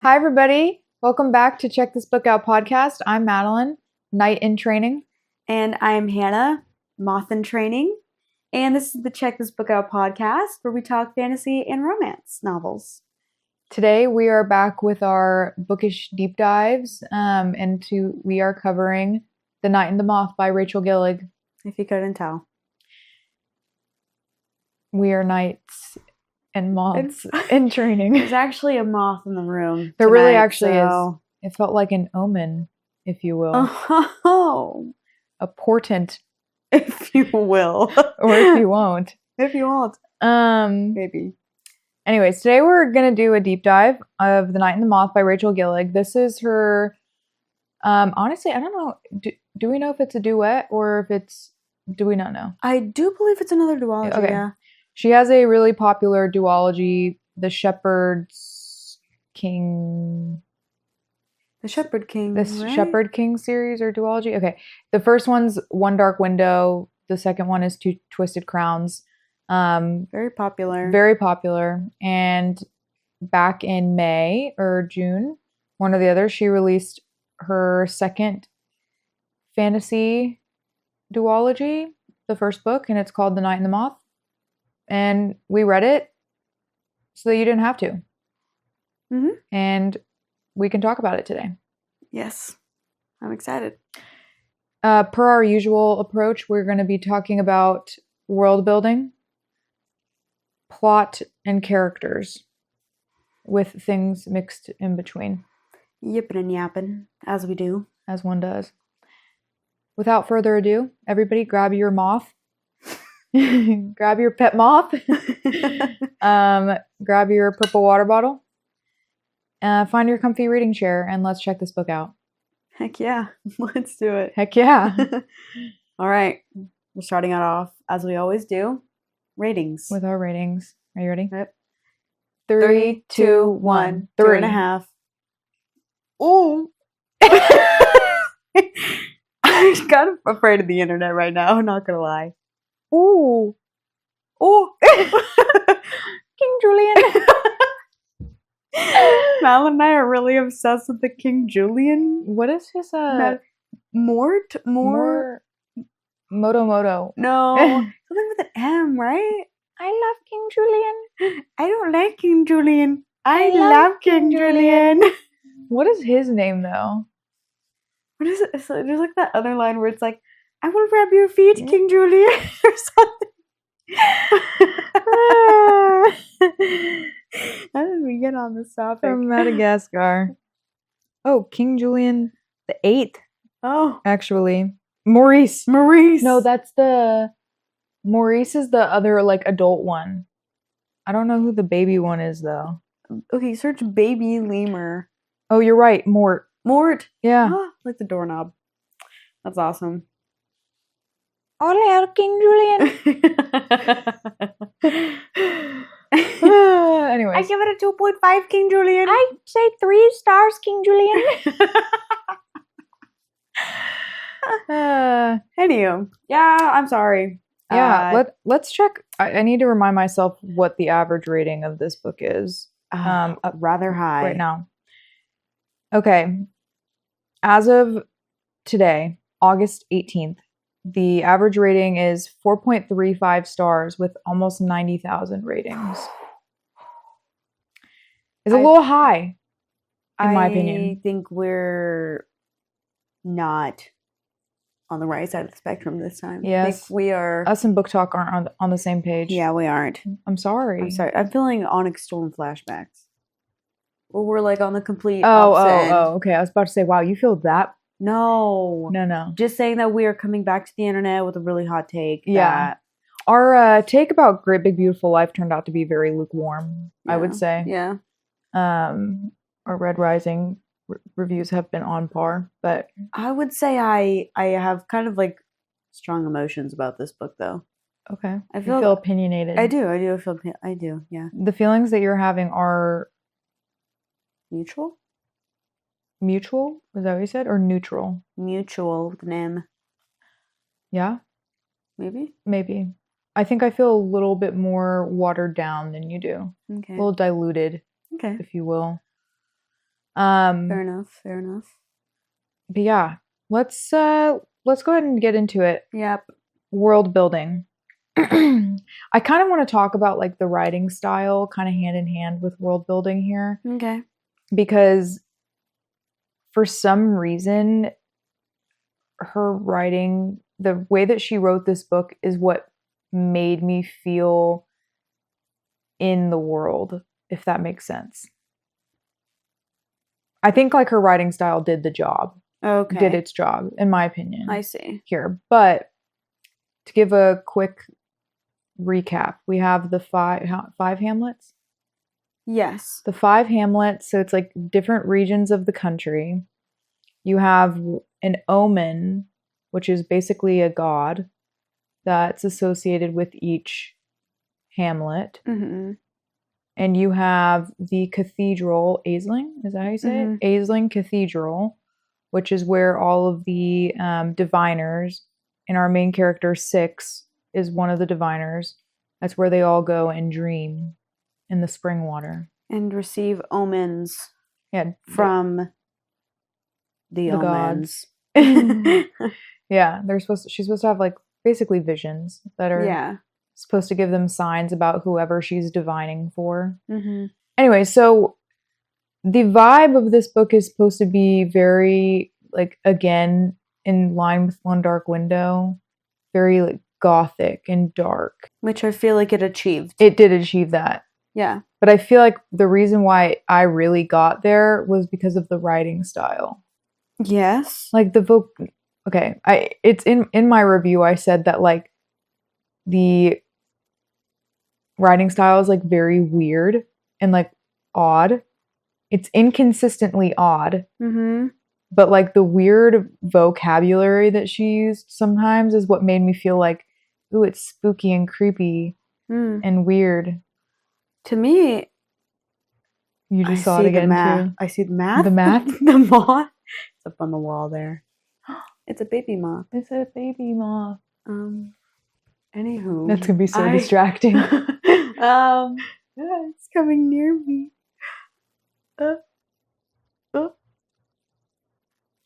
Hi, everybody. Welcome back to Check This Book Out podcast. I'm Madeline, Knight in Training. And I'm Hannah, Moth in Training. And this is the Check This Book Out podcast where we talk fantasy and romance novels. Today, we are back with our bookish deep dives, we are covering The Knight and the Moth by Rachel Gillig. If you couldn't tell. We are knights and moths in training. There's actually a moth in the room. There tonight, really actually is. It felt like an omen, if you will. Oh. A portent. If you will. Or if you won't. If you won't. Maybe. Anyways, today we're going to do a deep dive of The Knight and the Moth by Rachel Gillig. This is her, honestly, I don't know, do we know if it's a duet or if it's, do we not know? I do believe it's another duology, okay. Yeah. She has a really popular duology, The Shepherd King series or duology. Okay. The first one's One Dark Window. The second one is Two Twisted Crowns. Very popular. Very popular. And back in May or June, one or the other, she released her second fantasy duology, the first book, and it's called The Knight and the Moth. And we read it so that you didn't have to. Mm-hmm. And we can talk about it today. Yes. I'm excited. Per our usual approach, we're going to be talking about world building, plot, and characters with things mixed in between. Yippin' and yappin', as we do. As one does. Without further ado, everybody grab your moth. Grab your pet moth. Grab your purple water bottle. Find your comfy reading chair and let's check this book out. Heck yeah. Let's do it. Heck yeah. All right. We're starting it off, as we always do, ratings. With our ratings. Are you ready? Yep. 3, 2, 1. 3. 3.5. Ooh. I'm kind of afraid of the internet right now, I'm not gonna lie. Ooh. Ooh. King Julian. Mal and I are really obsessed with the King Julian. What is his Mort? Moto. No. Something with an M, right? I love King Julian. I don't like King Julian. I love King Julian. What is his name though? What is it? So there's like that other line where it's like, I will rub your feet, King Julian, or something. How did we get on this topic? From Madagascar. Oh, King Julian the 8th. Oh. Actually. Maurice. No, that's Maurice is the other, like, adult one. I don't know who the baby one is, though. Okay, search baby lemur. Oh, you're right. Mort. Yeah. Like the doorknob. That's awesome. Ole, King Julian. Anyways. I give it a 2.5, King Julian. I say 3 stars, King Julian. Anywho, yeah, I'm sorry. Yeah, let's check. I need to remind myself what the average rating of this book is. Rather high right now. Okay. As of today, August 18th, the average rating is 4.35 stars with almost 90,000 ratings. It's a little high, in my opinion. I think we're not on the right side of the spectrum this time. Yes. I think we are. Us and Book Talk aren't on the same page. Yeah, we aren't. I'm sorry. I'm feeling Onyx Storm flashbacks. Well, we're like on the complete opposite end. Okay. I was about to say, wow, you feel that? No. Just saying that we are coming back to the internet with a really hot take. Yeah. Our take about Great Big Beautiful Life turned out to be very lukewarm, I would say. Yeah. Our Red Rising reviews have been on par, but I would say I have kind of like strong emotions about this book, though. Okay. I feel opinionated. I do, yeah. The feelings that you're having are mutual? Mutual? Is that what you said? Or neutral? Mutual with an M. Yeah? Maybe. I think I feel a little bit more watered down than you do. Okay. A little diluted, okay, if you will. Fair enough. But yeah, let's go ahead and get into it. Yep. World building. I kind of want to talk about like the writing style kind of hand in hand with world building here. Okay. Because for some reason her writing, the way that she wrote this book is what made me feel in the world, if that makes sense. I think like her writing style did the job. Okay. Did its job, in my opinion. I see. Here. But to give a quick recap, we have the five hamlets. Yes. The 5 hamlets, so it's like different regions of the country. You have an omen, which is basically a god that's associated with each hamlet. Mm-hmm. And you have the cathedral, Aisling, is that how you say it? Aisling Cathedral, which is where all of the diviners, and our main character, 6, is one of the diviners. That's where they all go and dream in the spring water. And receive omens from the omens. Yeah, she's supposed to have like basically visions that are supposed to give them signs about whoever she's divining for. Mm-hmm. Anyway, so the vibe of this book is supposed to be very, like, again, in line with One Dark Window, very like gothic and dark. Which I feel like it achieved. It did achieve that. Yeah. But I feel like the reason why I really got there was because of the writing style. Yes. Like the book, okay, it's in my review, I said that like the writing style is like very weird and like odd. It's inconsistently odd. Mm-hmm. But like the weird vocabulary that she used sometimes is what made me feel like, ooh, it's spooky and creepy and weird. To me, you just saw it again too. I see the math. The math? The moth. It's up on the wall there. It's a baby moth. It's a baby moth. Anywho. That's gonna be so distracting. Yeah, it's coming near me. It's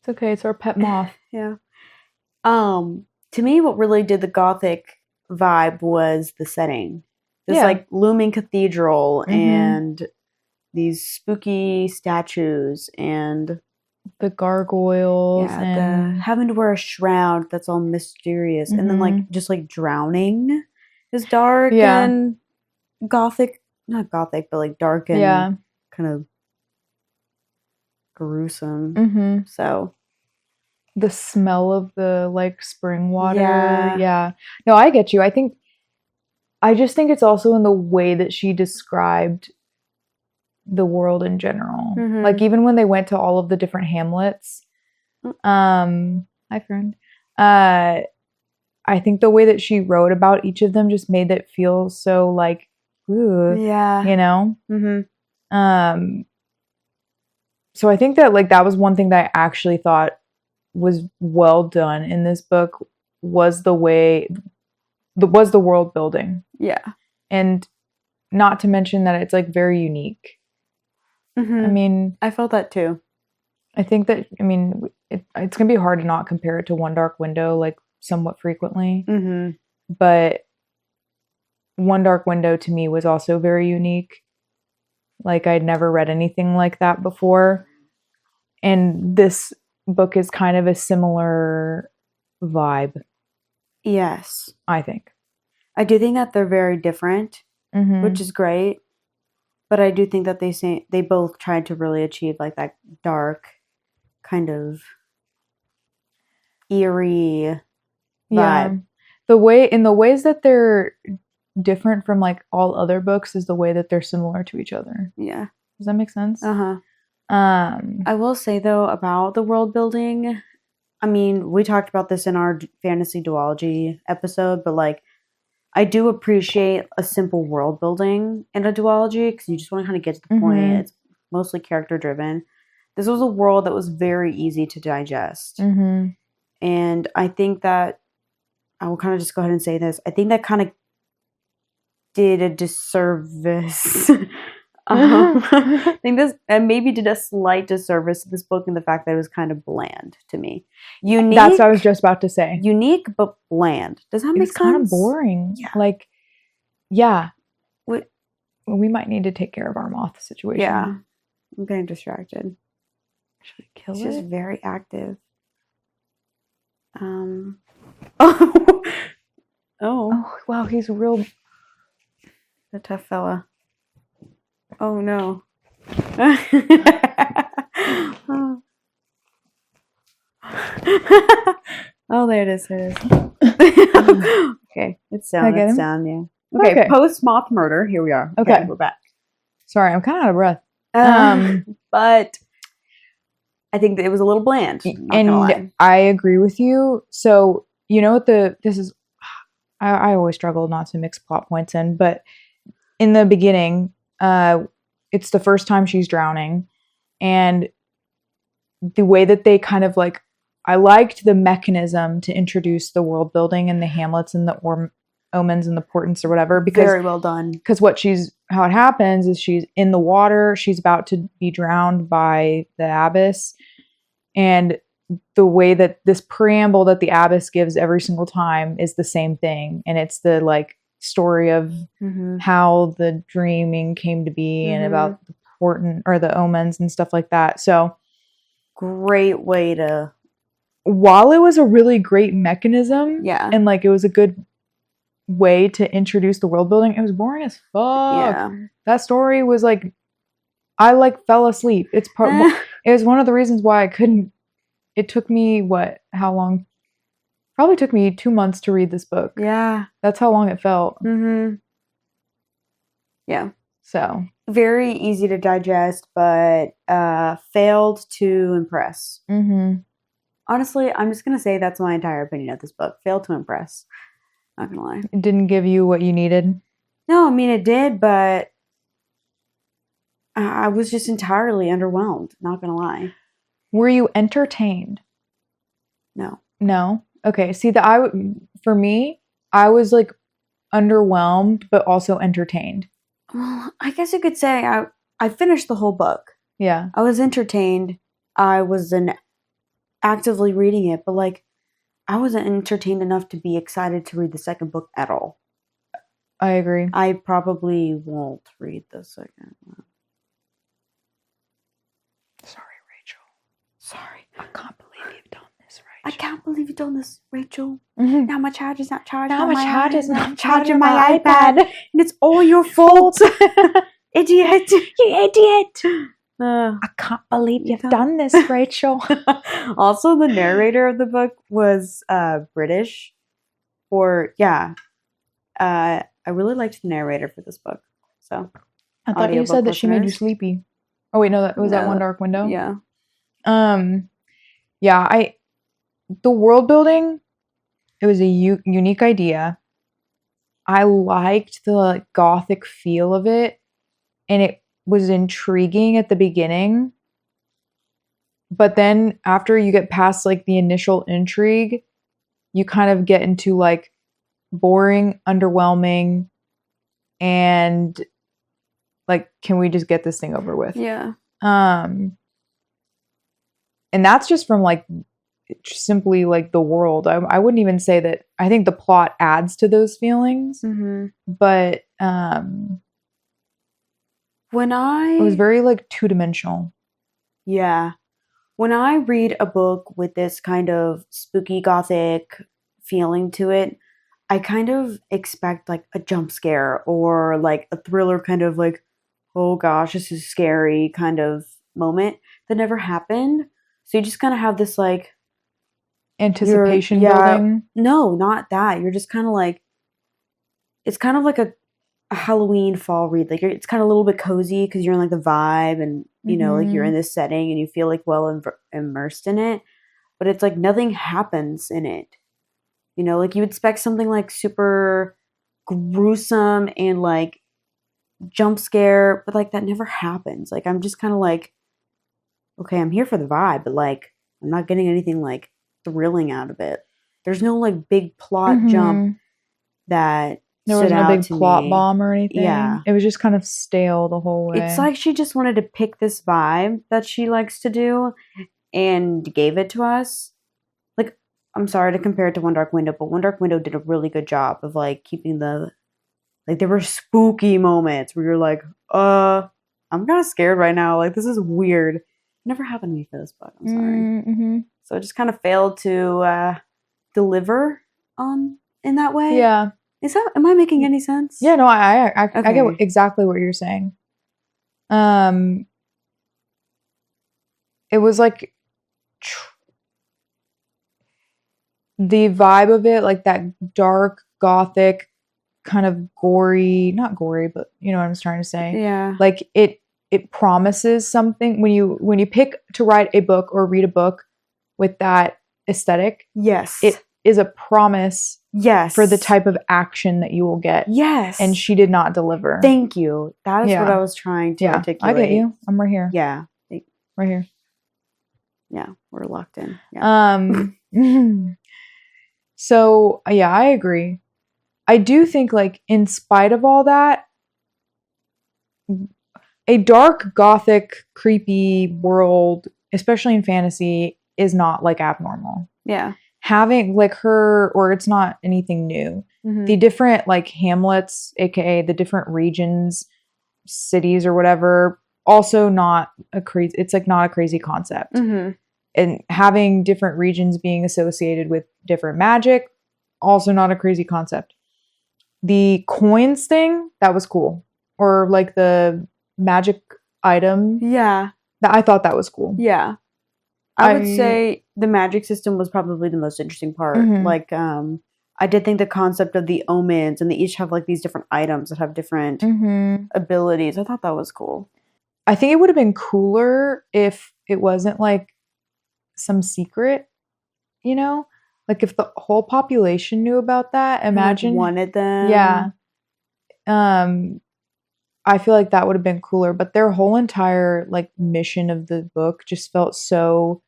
okay, it's our pet moth. Yeah. To me, what really did the gothic vibe was the setting. This like looming cathedral and these spooky statues and the gargoyles and having to wear a shroud that's all mysterious and then like just like drowning is dark and gothic, not gothic, but like dark and kind of gruesome. So the smell of the like spring water. No, I get you. I just think it's also in the way that she described the world in general. Like even when they went to all of the different hamlets, hi friend. I think the way that she wrote about each of them just made it feel so like, ooh, you know? So I think that like that was one thing that I actually thought was well done in this book was the world building. Yeah. And not to mention that it's like very unique. I mean, I felt that too. I think that, I mean, it's going to be hard to not compare it to One Dark Window, like somewhat frequently. But One Dark Window to me was also very unique. Like I'd never read anything like that before. And this book is kind of a similar vibe. Yes. I think. I do think that they're very different, which is great. But I do think that they both tried to really achieve like that dark kind of eerie vibe. In the ways that they're different from like all other books is the way that they're similar to each other. Yeah. Does that make sense? I will say though about the world building, I mean, we talked about this in our fantasy duology episode, but like I do appreciate a simple world building in a duology because you just want to kind of get to the point. It's mostly character driven. This was a world that was very easy to digest. And I think that I will kind of just go ahead and say this. I think that kind of did a disservice I think this maybe did a slight disservice to this book in the fact that it was kind of bland to me. Unique. That's what I was just about to say. Unique but bland. Does that make sense? Kind of boring. Yeah. Like, yeah. We might need to take care of our moth situation. Yeah. I'm getting distracted. Should we kill It's it? just very active. Oh. Oh, wow, he's real. A tough fella. Oh no. Oh, there it is. There it is. Okay, it's down. It's down. Yeah. Okay. Post moth murder. Here we are. Okay, we're back. Sorry, I'm kind of out of breath. But I think that it was a little bland. And I agree with you. So you know what this is. I always struggle not to mix plot points in, but in the beginning, it's the first time she's drowning, and the way that they kind of like, I liked the mechanism to introduce the world building and the hamlets and the omens and the portents or whatever. Because very well done. Because how it happens is she's in the water, she's about to be drowned by the abbess, and the way that this preamble that the abbess gives every single time is the same thing, and it's the like story of how the dreaming came to be and about the portent or the omens and stuff like that. So great way to, while it was a really great mechanism, yeah, and like it was a good way to introduce the world building, it was boring as fuck. Yeah. That story was like, I like fell asleep. It was one of the reasons why I couldn't. It took me how long? Probably took me 2 months to read this book. Yeah. That's how long it felt. Yeah. So. Very easy to digest, but failed to impress. Honestly, I'm just going to say that's my entire opinion of this book. Failed to impress. Not going to lie. It didn't give you what you needed? No, I mean, it did, but I was just entirely underwhelmed. Not going to lie. Were you entertained? No. No? Okay. See, for me, I was like underwhelmed, but also entertained. Well, I guess you could say I finished the whole book. Yeah. I was entertained. I was actively reading it, but like I wasn't entertained enough to be excited to read the second book at all. I agree. I probably won't read the second one. Sorry, Rachel. Sorry. I can't believe you've done this, Rachel. I can't believe you've done this, Rachel. Now my charger's not charging. Now my charger's not charging my iPad. And it's all your fault. Idiot. You idiot. I can't believe you've done this, Rachel. Also, the narrator of the book was British. I really liked the narrator for this book. So I thought you said that she made you sleepy. Oh wait, no, that was that One Dark Window. Yeah. Yeah. The world building, it was a unique idea. I liked the like gothic feel of it, and it was intriguing at the beginning. But then after you get past like the initial intrigue, you kind of get into like boring, underwhelming, and like, can we just get this thing over with? Yeah. And that's just from like simply like the world. I wouldn't even say that. I think the plot adds to those feelings, but it was very like two-dimensional. Yeah. When I read a book with this kind of spooky gothic feeling to it, I kind of expect like a jump scare or like a thriller kind of like, oh gosh, this is scary kind of moment that never happened. So you just kind of have this like anticipation building. No, not that. You're just kind of like, it's kind of like a Halloween fall read. Like it's kind of a little bit cozy because you're in like the vibe and you know, like you're in this setting and you feel like well immersed in it. But it's like nothing happens in it. You know, like you expect something like super gruesome and like jump scare, but like that never happens. Like I'm just kind of like, okay, I'm here for the vibe, but like I'm not getting anything like thrilling out of it. There's no like big plot jump that There stood wasn't a out big to plot me. bomb or anything. Yeah. It was just kind of stale the whole way. It's like she just wanted to pick this vibe that she likes to do and gave it to us. Like, I'm sorry to compare it to One Dark Window, but One Dark Window did a really good job of like keeping the, like, there were spooky moments where you're like, I'm kind of scared right now. Like, this is weird. Never happened to me for this book. I'm sorry. Mm-hmm. So it just kind of failed to deliver in that way. Yeah. Am I making any sense? Yeah, no, I Okay. get exactly what you're saying. It was like the vibe of it, like that dark gothic kind of gory, not gory, but you know what I'm trying to say. Yeah. Like it promises something when you pick to write a book or read a book with that aesthetic. Yes. It is a promise. Yes. For the type of action that you will get. Yes. And she did not deliver. Thank you. That is what I was trying to articulate. I get you. I'm right here. Yeah. Right here. Yeah, we're locked in. Yeah. So, yeah, I agree. I do think, like, in spite of all that, a dark, gothic, creepy world, especially in fantasy, is not, like, abnormal. Yeah. Having, like, her, or it's not anything new. Mm-hmm. The different, like, hamlets, aka the different regions, cities, or whatever, also not a crazy, it's, like, not a crazy concept. Mm-hmm. And having different regions being associated with different magic, also not a crazy concept. The coins thing, that was cool. Or, like, the magic item. Yeah. I thought that was cool. Yeah. I would say the magic system was probably the most interesting part. Mm-hmm. Like, I did think the concept of the omens, and they each have, like, these different items that have different abilities. I thought that was cool. I think it would have been cooler if it wasn't, like, some secret, you know? Like, if the whole population knew about that, imagine. Like, wanted them. Yeah. I feel like that would have been cooler, but their whole entire, like, mission of the book just felt so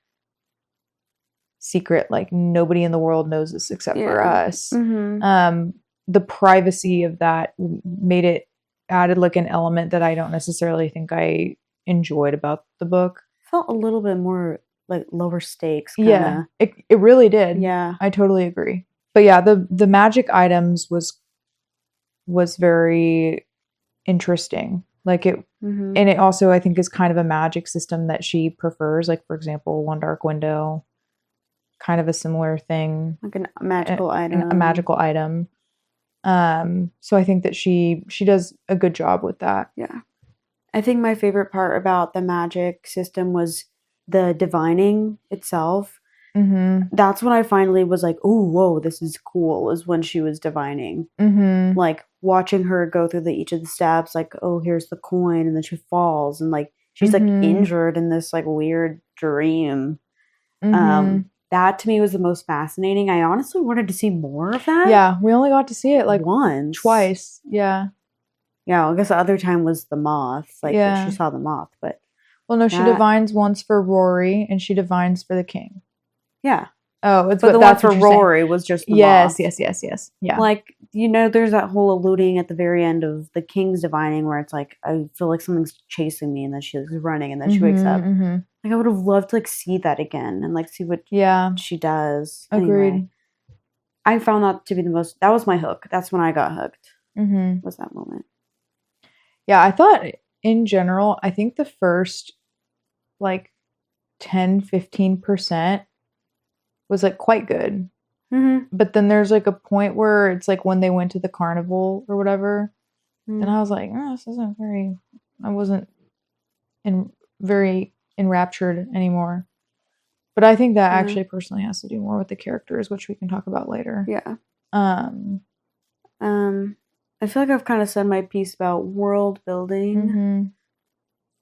secret. Like, nobody in the world knows this except for us. Mm-hmm. The privacy of that added, like, an element that I don't necessarily think I enjoyed about the book. Felt a little bit more, like, lower stakes. Kinda. Yeah, it really did. Yeah. I totally agree. But yeah, the magic items was very interesting. Like, it, and it also, I think, is kind of a magic system that she prefers. Like, for example, One Dark Window, kind of a similar thing. Like a magical item. A magical item. So I think that she does a good job with that. Yeah. I think my favorite part about the magic system was the divining itself. Mm-hmm. That's when I finally was like, "Oh, whoa, this is cool." Is when she was divining, like watching her go through each of the steps. Like, oh, here's the coin, and then she falls, and like she's like injured in this like weird dream. That to me was the most fascinating. I honestly wanted to see more of that. Yeah, we only got to see it like twice. Yeah. Yeah, I guess the other time was the moth. Like, she saw the moth, but well, no, she divines once for Rory, and she divines for the king. Yeah. Oh, it's but the one for Rory was just the moth. Yes. Yeah. Like, you know, there's that whole alluding at the very end of the king's divining where it's like, I feel like something's chasing me, and then she's running, and then she wakes up. Like, I would have loved to like see that again and like see what she does. Agreed. Anyway, I found that to be that was my hook. That's when I got hooked. Was that moment. Yeah, I thought in general, I think the first like 10-15% was like quite good. But then there's like a point where it's like when they went to the carnival or whatever, and I was like, oh, this isn't very, I wasn't very enraptured anymore. But I think that actually personally has to do more with the characters, which we can talk about later. Yeah. I feel like I've kind of said my piece about world building.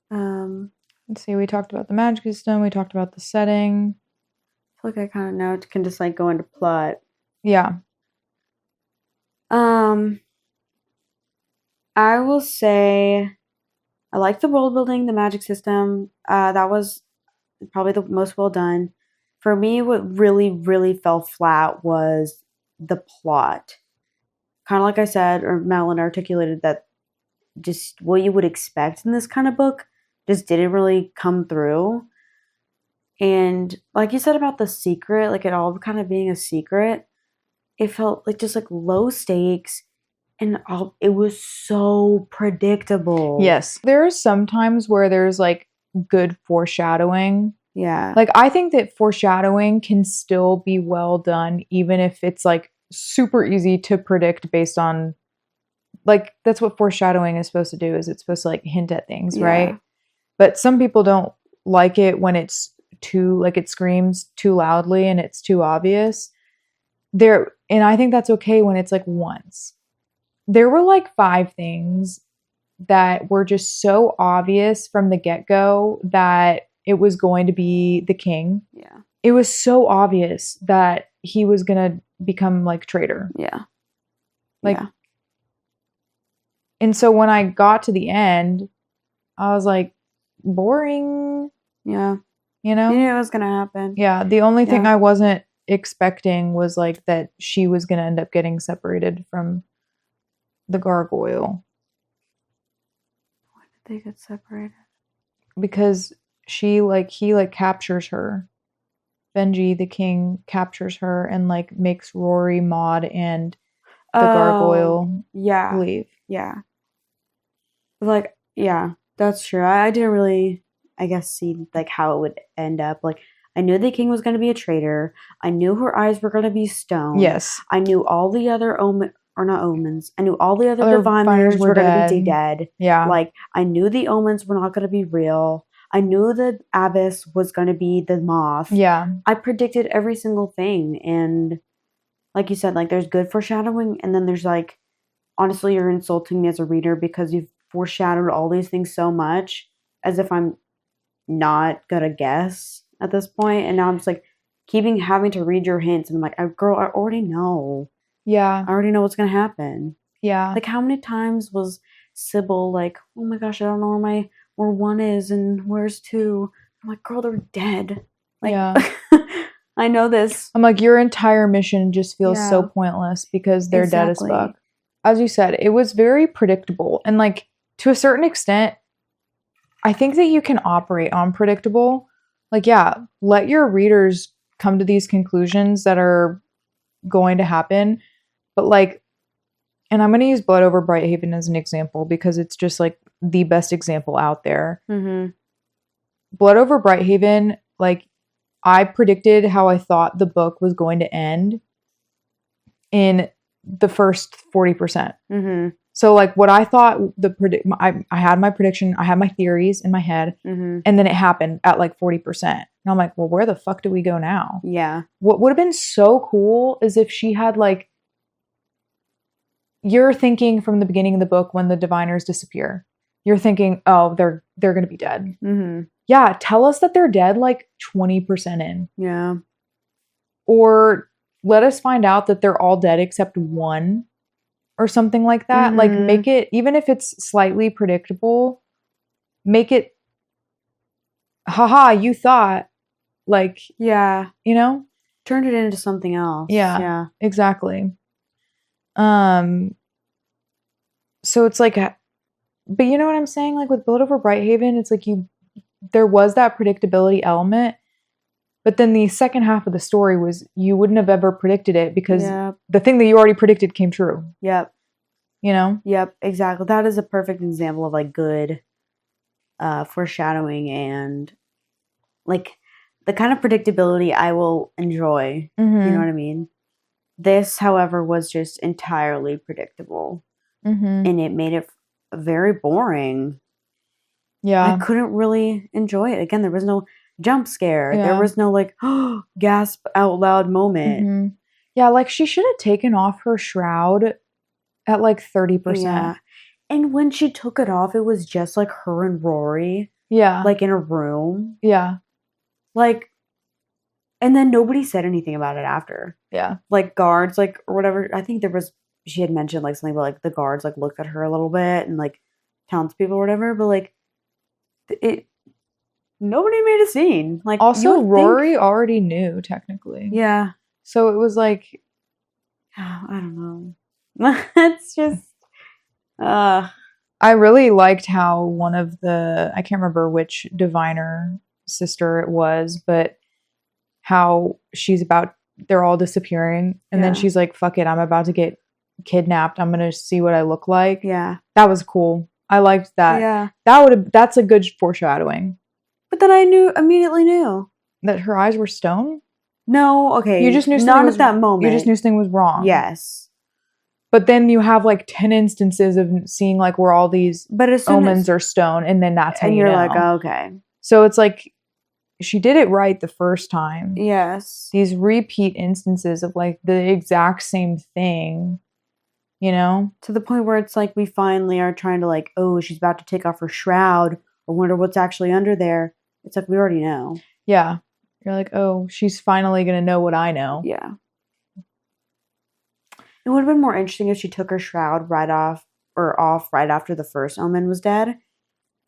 Let's see, we talked about the magic system, we talked about the setting. I feel like I kind of now can just like go into plot. Yeah. I will say I like the world building, the magic system. That was probably the most well done. For me, what really, really fell flat was the plot. kind of like I said, or Madeline articulated, that just what you would expect in this kind of book just didn't really come through. And like you said about the secret, like it all kind of being a secret, it felt like just like low stakes, and it was so predictable. Yes. There are some times where there's like good foreshadowing. Yeah. Like I think that foreshadowing can still be well done, even if it's like super easy to predict based on, like, that's what foreshadowing is supposed to do, is it's supposed to like hint at things, right? But some people don't like it when it's too, like, it screams too loudly and it's too obvious. And I think that's okay when it's like once. There were like 5 things that were just so obvious from the get-go that it was going to be the king. Yeah. It was so obvious that he was going to become like traitor. Yeah. Like, and so when I got to the end, I was like, boring. Yeah. You know? You knew it was going to happen. Yeah. The only thing I wasn't expecting was like that she was going to end up getting separated from the gargoyle. Why did they get separated? Because he captures her. Benji, the king, captures her and like makes Rory, Maud, and the gargoyle leave. Yeah. Like, yeah, that's true. I didn't really, I guess, see like how it would end up. Like, I knew the king was going to be a traitor. I knew her eyes were going to be stone. Yes. I knew all the other omens. I knew all the other diviners were going to be dead. Yeah. Like, I knew the omens were not going to be real. I knew the abbess was going to be the moth. Yeah. I predicted every single thing. And like you said, like, there's good foreshadowing. And then there's like, honestly, you're insulting me as a reader because you've foreshadowed all these things so much as if I'm not going to guess at this point. And now I'm just like having to read your hints. And I'm like, girl, I already know. Yeah. I already know what's going to happen. Yeah. Like, how many times was Sybil like, oh my gosh, I don't know where 1 is and where's 2. I'm like, girl, they're dead. Like, yeah. I know this. I'm like, your entire mission just feels so pointless because they're dead as fuck. As you said, it was very predictable. And like, to a certain extent, I think that you can operate on predictable. Like, yeah, let your readers come to these conclusions that are going to happen. But like, and I'm going to use Blood Over Brighthaven as an example because it's just like the best example out there. Mm-hmm. Blood Over Brighthaven, like, I predicted how I thought the book was going to end in the first 40%. Mm-hmm. So like what I thought I had my prediction, I had my theories in my head, and then it happened at like 40%. And I'm like, well, where the fuck do we go now? Yeah. What would have been so cool is if she had like, you're thinking from the beginning of the book when the diviners disappear, you're thinking, oh, they're going to be dead. Mm-hmm. Yeah, tell us that they're dead like 20% in. Yeah. Or let us find out that they're all dead except 1. Or something like that. Mm-hmm. Like, make it, even if it's slightly predictable, make it, haha, you thought, like, yeah, you know? Turned it into something else. Yeah. Exactly. So it's like, but you know what I'm saying? Like, with Blood Over Brighthaven, it's like there was that predictability element, but then the second half of the story was, you wouldn't have ever predicted it because the thing that you already predicted came true. Yep. You know? Yep, exactly. That is a perfect example of like good foreshadowing and like the kind of predictability I will enjoy. Mm-hmm. You know what I mean? This, however, was just entirely predictable. Mm-hmm. And it made it very boring. Yeah. I couldn't really enjoy it. Again, there was no jump scare. Yeah. There was no like gasp out loud moment. Mm-hmm. Yeah, like she should have taken off her shroud at like 30%. Yeah. And when she took it off, it was just like her and Rory. Yeah. Like in a room. Yeah. Like, and then nobody said anything about it after. Yeah. Like guards, like, or whatever. I think she had mentioned like something about like the guards like looked at her a little bit and like townspeople or whatever, but like nobody made a scene. Like, also Rory already knew technically. Yeah. So it was like, I don't know. It's just, I really liked how one of the, I can't remember which diviner sister it was, but how they're all disappearing. And then she's like, fuck it, I'm about to get kidnapped. I'm going to see what I look like. Yeah. That was cool. I liked that. Yeah. That's a good foreshadowing. But then I immediately knew. That her eyes were stone? No, okay. You just knew not at that moment. You just knew something was wrong. Yes. But then you have like 10 instances of seeing like where all these omens are stone, and then that's how you know. And you're like, oh, okay. So it's like she did it right the first time. Yes. These repeat instances of like the exact same thing, you know? To the point where it's like we finally are trying to like, oh, she's about to take off her shroud. I wonder what's actually under there. It's like we already know. Yeah. You're like, oh, she's finally going to know what I know. Yeah. It would have been more interesting if she took her shroud off right after the first omen was dead.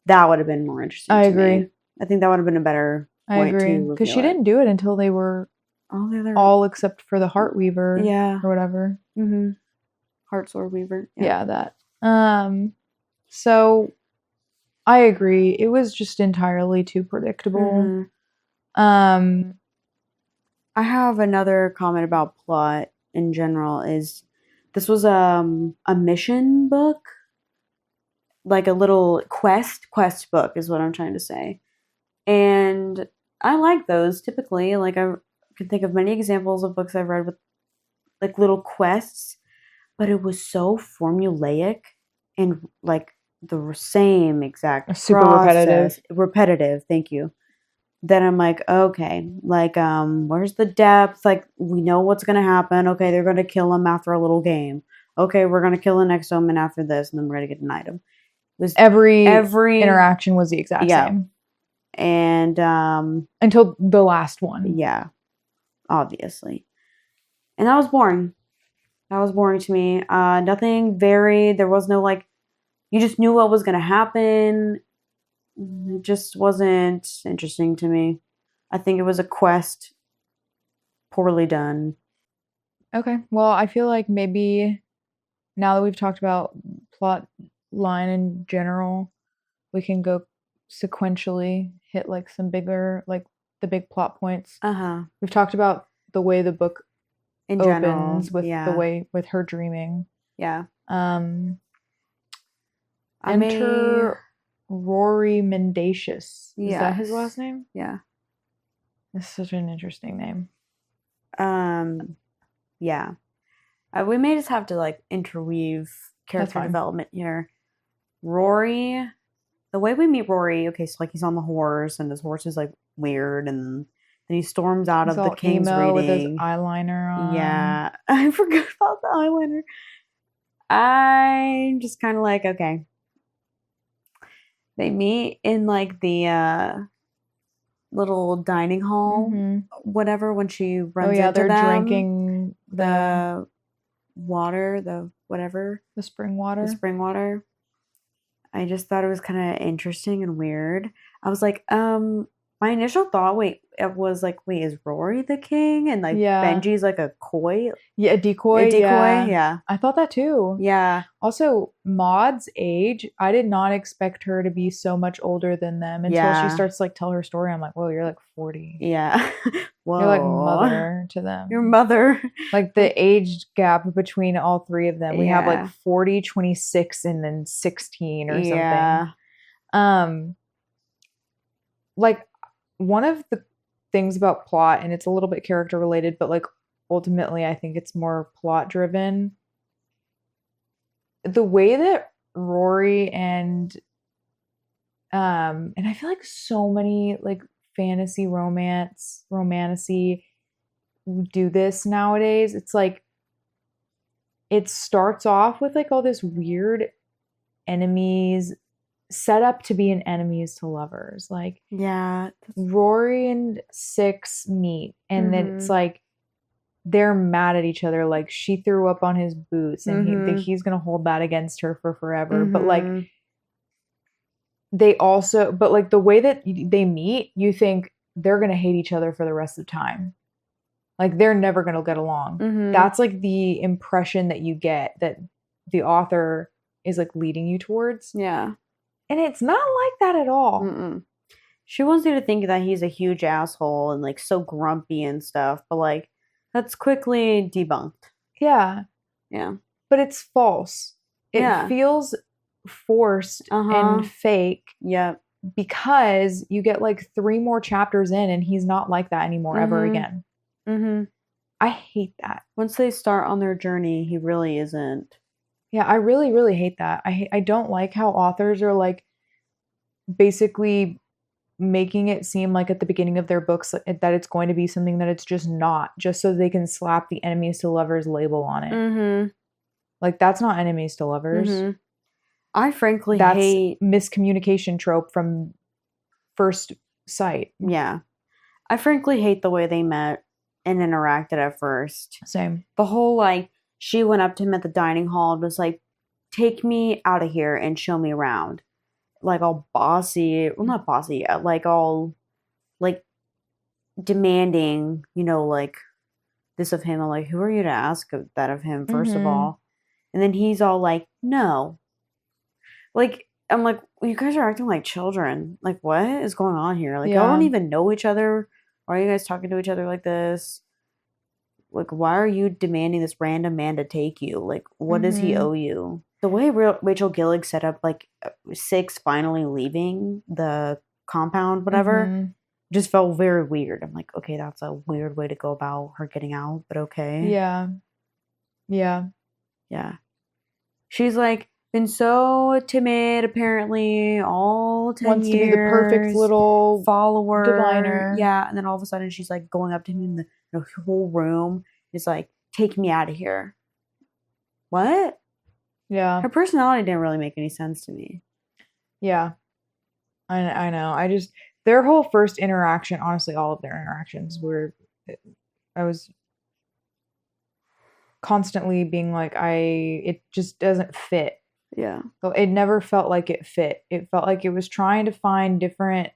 That would have been more interesting. I agree. Me. I think that would have been a better point. I agree. Because she didn't do it until they were all except for the Heart Weaver. Yeah. Or whatever. Mm-hmm. Heart Sword Weaver. Yeah, that. So I agree. It was just entirely too predictable. Mm-hmm. I have another comment about plot in general. This was a mission book, like a little quest book is what I'm trying to say. And I like those typically. Like I can think of many examples of books I've read with like little quests, but it was so formulaic and like the same exact super repetitive. Thank you. Then I'm like, okay, like, where's the depth? Like, we know what's going to happen. Okay, they're going to kill him after a little game. Okay, we're going to kill the next omen after this, and then we're going to get an item. It was every interaction was the exact same. And, until the last one. Yeah, obviously. And that was boring. That was boring to me. Nothing varied. There was no, like, you just knew what was going to happen. It just wasn't interesting to me. I think it was a quest poorly done. Okay. Well, I feel like maybe now that we've talked about plot line in general, we can go sequentially hit like some bigger, like the big plot points. We've talked about the way the book in opens general, with the way with her dreaming. Yeah. Enter Rory Mendacious. Is that his last name? Yeah. It's such an interesting name. Yeah. We may just have to like interweave character development here. Rory, the way we meet Rory, okay, so like he's on the horse and his horse is like weird, and then he storms out he's of the king's reading with his eyeliner on. Yeah. I forgot about the eyeliner. I'm just kind of like, okay. They meet in like the little dining hall, whatever, when she runs into them. They're drinking the water, the whatever. The spring water. I just thought it was kind of interesting and weird. I was like, my initial thought, is Rory the king? And like Benji's like a coy? Yeah, a decoy. A decoy, yeah. I thought that too. Yeah. Also, Maud's age, I did not expect her to be so much older than them until she starts to like tell her story. I'm like, whoa, you're like 40. Yeah. Whoa. You're like mother to them. Your mother. Like the age gap between all three of them. We have like 40, 26, and then 16 or something. Yeah. Like one of the things about plot, and it's a little bit character related, but like ultimately I think it's more plot driven. The way that Rory and I feel like so many like fantasy romancy do this nowadays. It's like it starts off with like all this weird enemies set up to be an enemies to lovers. Like, yeah, Rory and Six meet, and then it's like they're mad at each other. Like, she threw up on his boots, and he's gonna hold that against her for forever. But like, the way that they meet, you think they're gonna hate each other for the rest of time. Like, they're never going to get along. Mhm. That's like the impression that you get that the author is like leading you towards. Yeah. And it's not like that at all. Mm-mm. She wants you to think that he's a huge asshole and like so grumpy and stuff, but like that's quickly debunked. Yeah. Yeah. But it's false. It Yeah. feels forced and fake. Yep. Because you get like 3 more chapters in and he's not like that anymore ever again. Mm-hmm. I hate that. Once they start on their journey, he really isn't. Yeah, I really, really hate that. I don't like how authors are like basically making it seem like at the beginning of their books that it's going to be something that it's just not, just so they can slap the enemies to lovers label on it. Mm-hmm. Like, that's not enemies to lovers. Mm-hmm. I frankly That's hate miscommunication trope from first sight. Yeah. I frankly hate the way they met and interacted at first. Same. The whole like she went up to him at the dining hall and was like, take me out of here and show me around. Like all bossy, well not bossy, like all like demanding, you know, like this of him. I'm like, who are you to ask that of him, first of all? And then he's all like, no. Like, I'm like, well, you guys are acting like children. Like, what is going on here? Like, y'all don't even know each other. Why are you guys talking to each other like this? Like, why are you demanding this random man to take you? Like, what does he owe you? The way Rachel Gillig set up, like, Six finally leaving the compound, whatever, just felt very weird. I'm like, okay, that's a weird way to go about her getting out, but okay. Yeah. Yeah. Yeah. She's like, been so timid, apparently, all 10 Wants years. to be the perfect little follower. diviner. Yeah, and then all of a sudden she's like going up to him in the whole room. Is like, take me out of here. What? Yeah. Her personality didn't really make any sense to me. Yeah. I know. I just, their whole first interaction, honestly, all of their interactions were, I was constantly being like, it just doesn't fit. Yeah. So it never felt like it fit. It felt like it was trying to find different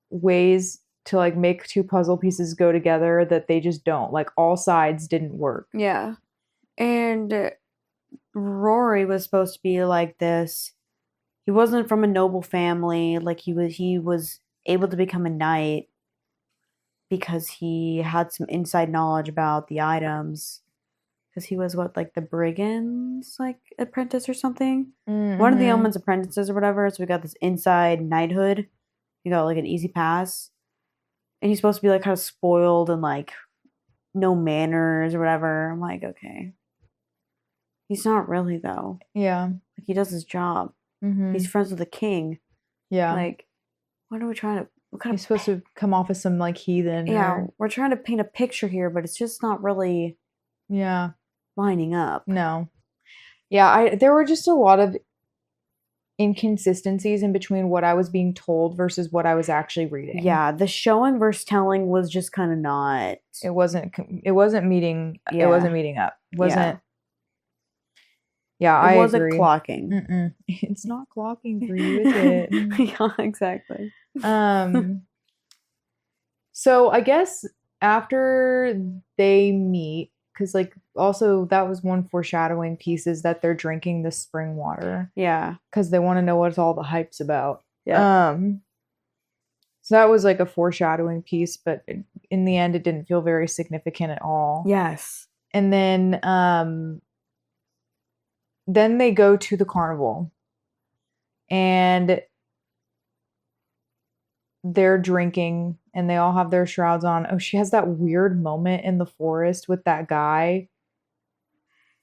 ways to like make 2 puzzle pieces go together that they just don't. Like, all sides didn't work. Yeah. And Rory was supposed to be like this. He wasn't from a noble family. Like, he was able to become a knight because he had some inside knowledge about the items. Because he was like the brigand's like apprentice or something. One of the Omens apprentices or whatever. So we got this inside knighthood. You got like an easy pass. And he's supposed to be like kind of spoiled and like no manners or whatever. I'm like, okay. He's not really though. Yeah. Like, he does his job. He's friends with the king. Yeah. Like, what are we trying to? What kind He's supposed to come off as some like heathen. Yeah, we're trying to paint a picture here, but it's just not really. Yeah. Lining up. No. Yeah, there were just a lot of inconsistencies in between what I was being told versus what I was actually reading. Yeah, the showing versus telling was just kind of not. It wasn't meeting. Yeah. It wasn't meeting up. Wasn't. Yeah, it wasn't clocking. It's not clocking for you, is it? Yeah, exactly. So I guess after they meet, because like also that was one foreshadowing piece is that they're drinking the spring water. Yeah, because they want to know what all the hype's about. Yeah. So that was like a foreshadowing piece, but in the end, it didn't feel very significant at all. Yes. And then they go to the carnival, and they're drinking, and they all have their shrouds on. Oh, she has that weird moment in the forest with that guy.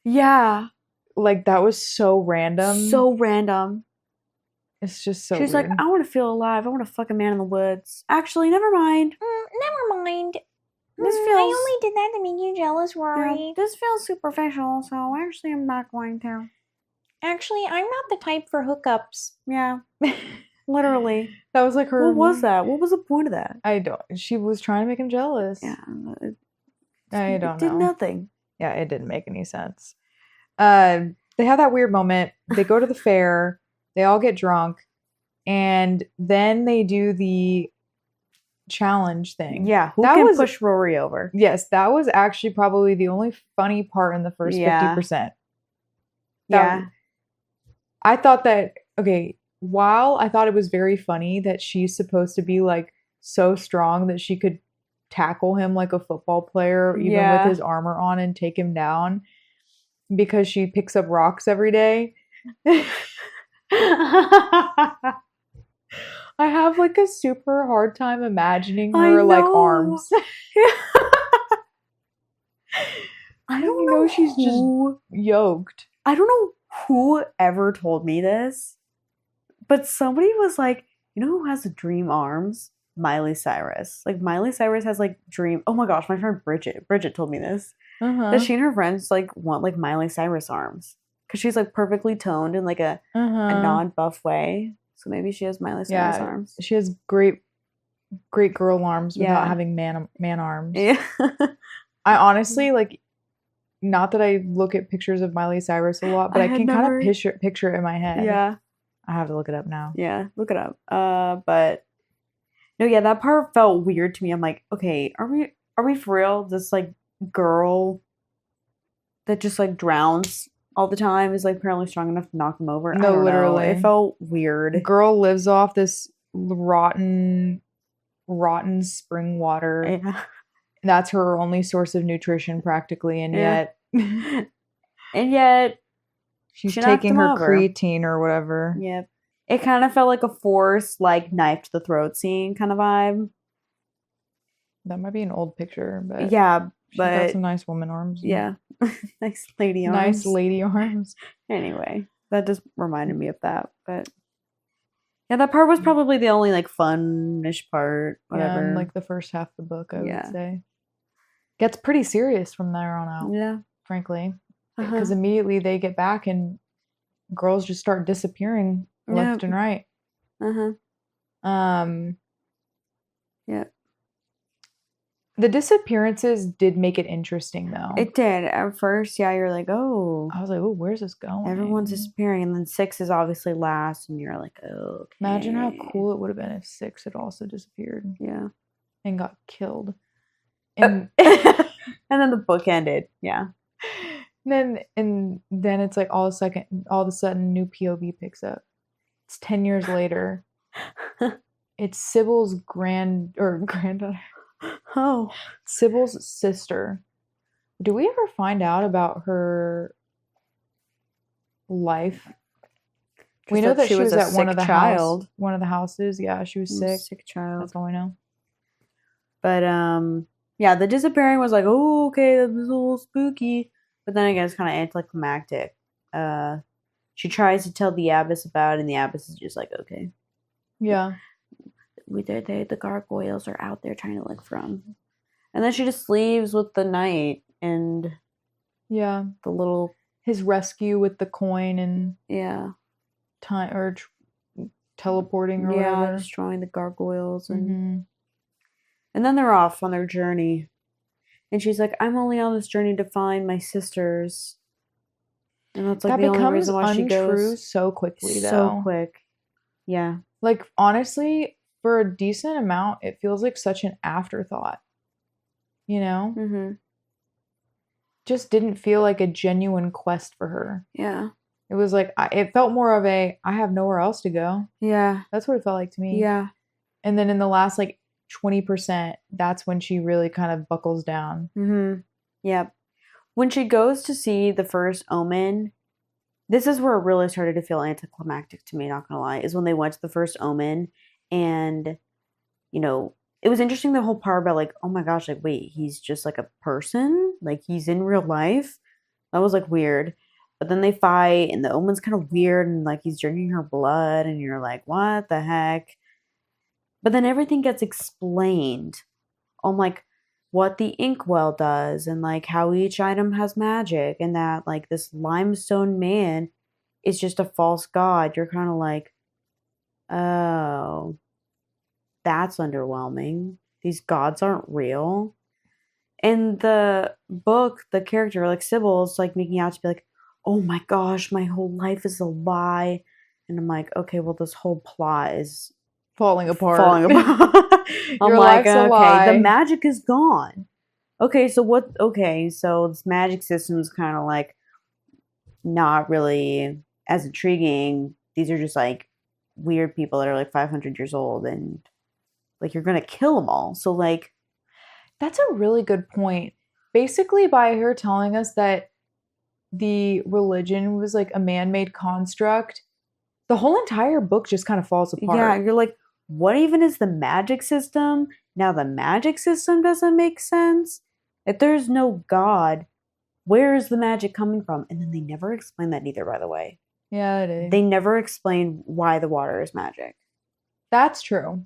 Yeah. Like, that was so random. So random. It's just so She's weird. like, I want to feel alive. I want to fuck a man in the woods. Actually, never mind. Never mind. This feels... I only did that to make you jealous, Rory. Yeah, this feels superficial, so actually I'm not going to. Actually, I'm not the type for hookups. Yeah. Literally. That was like her... What was that? What was the point of that? I don't... She was trying to make him jealous. Yeah. I don't know. It did nothing. Yeah, it didn't make any sense. They have that weird moment. They go to the fair. They all get drunk. And then they do the challenge thing. Yeah, who That can was- push Rory over? Yes, that was actually probably the only funny part in the first Yeah. 50%. Yeah. I thought that, okay, while I thought it was very funny that she's supposed to be like so strong that she could tackle him like a football player, even Yeah. with his armor on, and take him down because she picks up rocks every day. I have like a super hard time imagining I her like know. arms. I don't know. She's just yoked. I don't know who ever told me this, but somebody was like, you know who has the dream arms? Miley Cyrus. Like Miley Cyrus has like dream. Oh my gosh, my friend Bridget. Bridget told me this. Uh-huh. That she and her friends like want like Miley Cyrus arms because she's like perfectly toned in like a non-buff way. So maybe she has Miley Cyrus arms. She has great girl arms without Yeah. having man arms. Yeah. I honestly like, not that I look at pictures of Miley Cyrus a lot, but I I had can kind never- of picture it in my head. Yeah. I have to look it up now. Yeah. Look it up. But no, yeah, that part felt weird to me. I'm like, okay, are we for real? This like girl that just like drowns all the time is like apparently strong enough to knock him over. No, I don't know. literally. It felt weird. The girl lives off this rotten spring water. Yeah. That's her only source of nutrition practically, and Yeah. yet And yet, she's she knocked taking him her over. creatine or whatever. yep. It kind of felt like a forced, like knife to the throat scene kind of vibe. That might be an old picture, but Yeah, she's got but some nice woman arms. yeah. Nice lady arms. Nice lady arms. Anyway, that just reminded me of that. But yeah, that part was probably the only like fun-ish part. Whatever. Yeah, and like the first half of the book, I Yeah. would say. Gets pretty serious from there on out, Yeah. frankly. Uh-huh. Because immediately they get back and girls just start disappearing left Yep. and right. Uh-huh. Yeah. The disappearances did make it interesting though. It did. At first, yeah, you're like, oh, I was like, oh, where's this going? everyone's disappearing. And then 6 is obviously last, and you're like, okay. Imagine how cool it would have been if 6 had also disappeared Yeah. and got killed. And And then the book ended. Yeah. then it's like all of a sudden new POV picks up. It's 10 years later. It's Sybil's granddaughter. Oh. Sybil's sister. Do we ever find out about her life? We know that she was a at one sick of the child. one of the houses. Yeah, she was sick. Sick child. That's all we know. But yeah, the disappearing was like, oh, okay, that was a little spooky. But then again, it's kind of anticlimactic. She tries to tell the abbess about it, and the abbess is just like, okay. Yeah. The gargoyles are out there trying to look for them. And then she just leaves with the knight and Yeah. the little, His rescue with the coin and yeah. time or teleporting or Yeah, whatever. destroying the gargoyles. And Mhm. and then they're off on their journey. And she's like, I'm only on this journey to find my sisters. And that's like That the only becomes reason why she untrue goes so quickly, though. so quick. Yeah. Like, honestly, for a decent amount, it feels like such an afterthought. You know? Mm-hmm. Just didn't feel like a genuine quest for her. Yeah. It was like, it felt more of a, I have nowhere else to go. Yeah. That's what it felt like to me. Yeah. And then in the last, like, 20%, that's when she really kind of buckles down. Mm-hmm. Yep. When she goes to see the first Omen, this is where it really started to feel anticlimactic to me, not gonna lie, is when they went to the first Omen and, you know, it was interesting the whole part about like, oh my gosh, like, wait, he's just like a person? Like, he's in real life? That was like weird. But then they fight and the Omen's kind of weird and like he's drinking her blood and you're like, what the heck? But then everything gets explained on like what the inkwell does and like how each item has magic and that like this limestone man is just a false god. You're kind of like, oh, that's underwhelming. These gods aren't real. In the book, the character, like Sybil, is like making out to be like, oh my gosh, my whole life is a lie. And I'm like, okay, well, this whole plot is Falling apart. falling apart. I'm Your like, life's a okay, lie. the magic is gone. Okay, so what? Okay, so this magic system is kind of like not really as intriguing. These are just like weird people that are like 500 years old, and like you're gonna kill them all. So like, That's a really good point. Basically, by her telling us that the religion was like a man-made construct, the whole entire book just kind of falls apart. yeah, you're like, what even is the magic system? Now the magic system doesn't make sense. If there's no God, where is the magic coming from? And then they never explain that either, by the way. Yeah, it is. They never explain why the water is magic. That's true.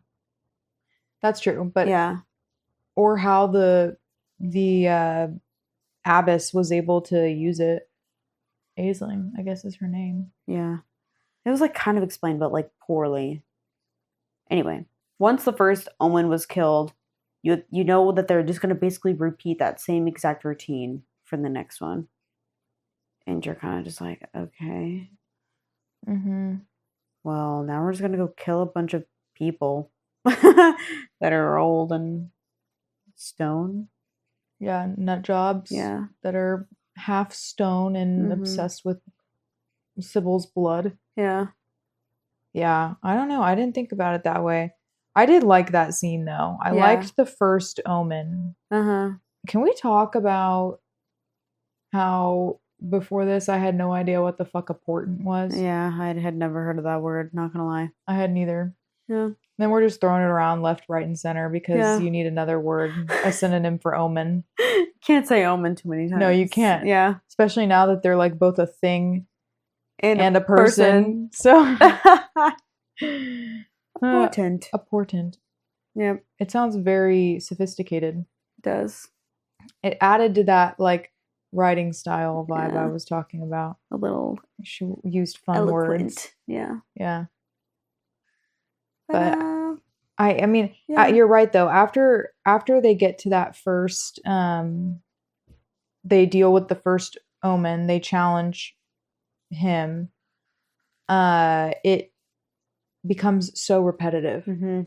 That's true. But yeah, or how the abbess was able to use it. Aisling, I guess, is her name. yeah. It was like kind of explained, but like poorly. Anyway, once the first Omen was killed, you know that they're just going to basically repeat that same exact routine for the next one. And you're kind of just like, okay. Mm-hmm. Well, now we're just going to go kill a bunch of people that are old and stone. Yeah, nut jobs. Yeah. That are half stone and obsessed with Sybil's blood. Yeah. Yeah, I don't know. I didn't think about it that way. I did like that scene though. I liked the first Omen. Uh-huh. Can we talk about how before this I had no idea what the fuck a portent was? Yeah, I had never heard of that word, not gonna lie. I had neither. Yeah. Then we're just throwing it around left, right, and center because you need another word, a synonym for omen. Can't say omen too many times. No, you can't. Yeah. Especially now that they're like both a thing and a person. So portent. A portent. Yep. It sounds very sophisticated. It does. It added to that like writing style vibe I was talking about. A little. She used fun eloquent. words. Yeah. Yeah. But I mean, you're right though. After they get to that first, they deal with the first Omen. They challenge him. It becomes so repetitive. Mm-hmm.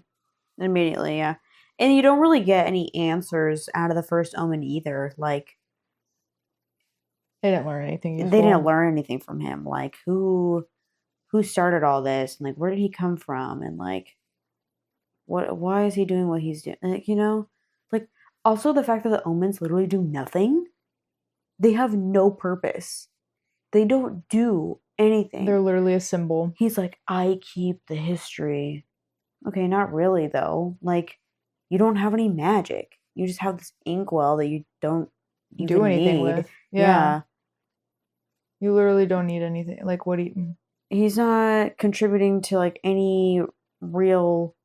Immediately, yeah. And you don't really get any answers out of the first Omen either. Like, they didn't learn anything useful. They didn't learn anything from him. Like, who started all this? And, like, where did he come from? And, like, why is he doing what he's doing? Like, you know? Like, also the fact that the Omens literally do nothing. They have no purpose. They don't do anything. They're literally a symbol. He's like, I keep the history. Okay, not really, though. Like, you don't have any magic. You just have this inkwell that you don't do anything need. with. Yeah. You literally don't need anything. Like, what do you... He's not contributing to, like, any real...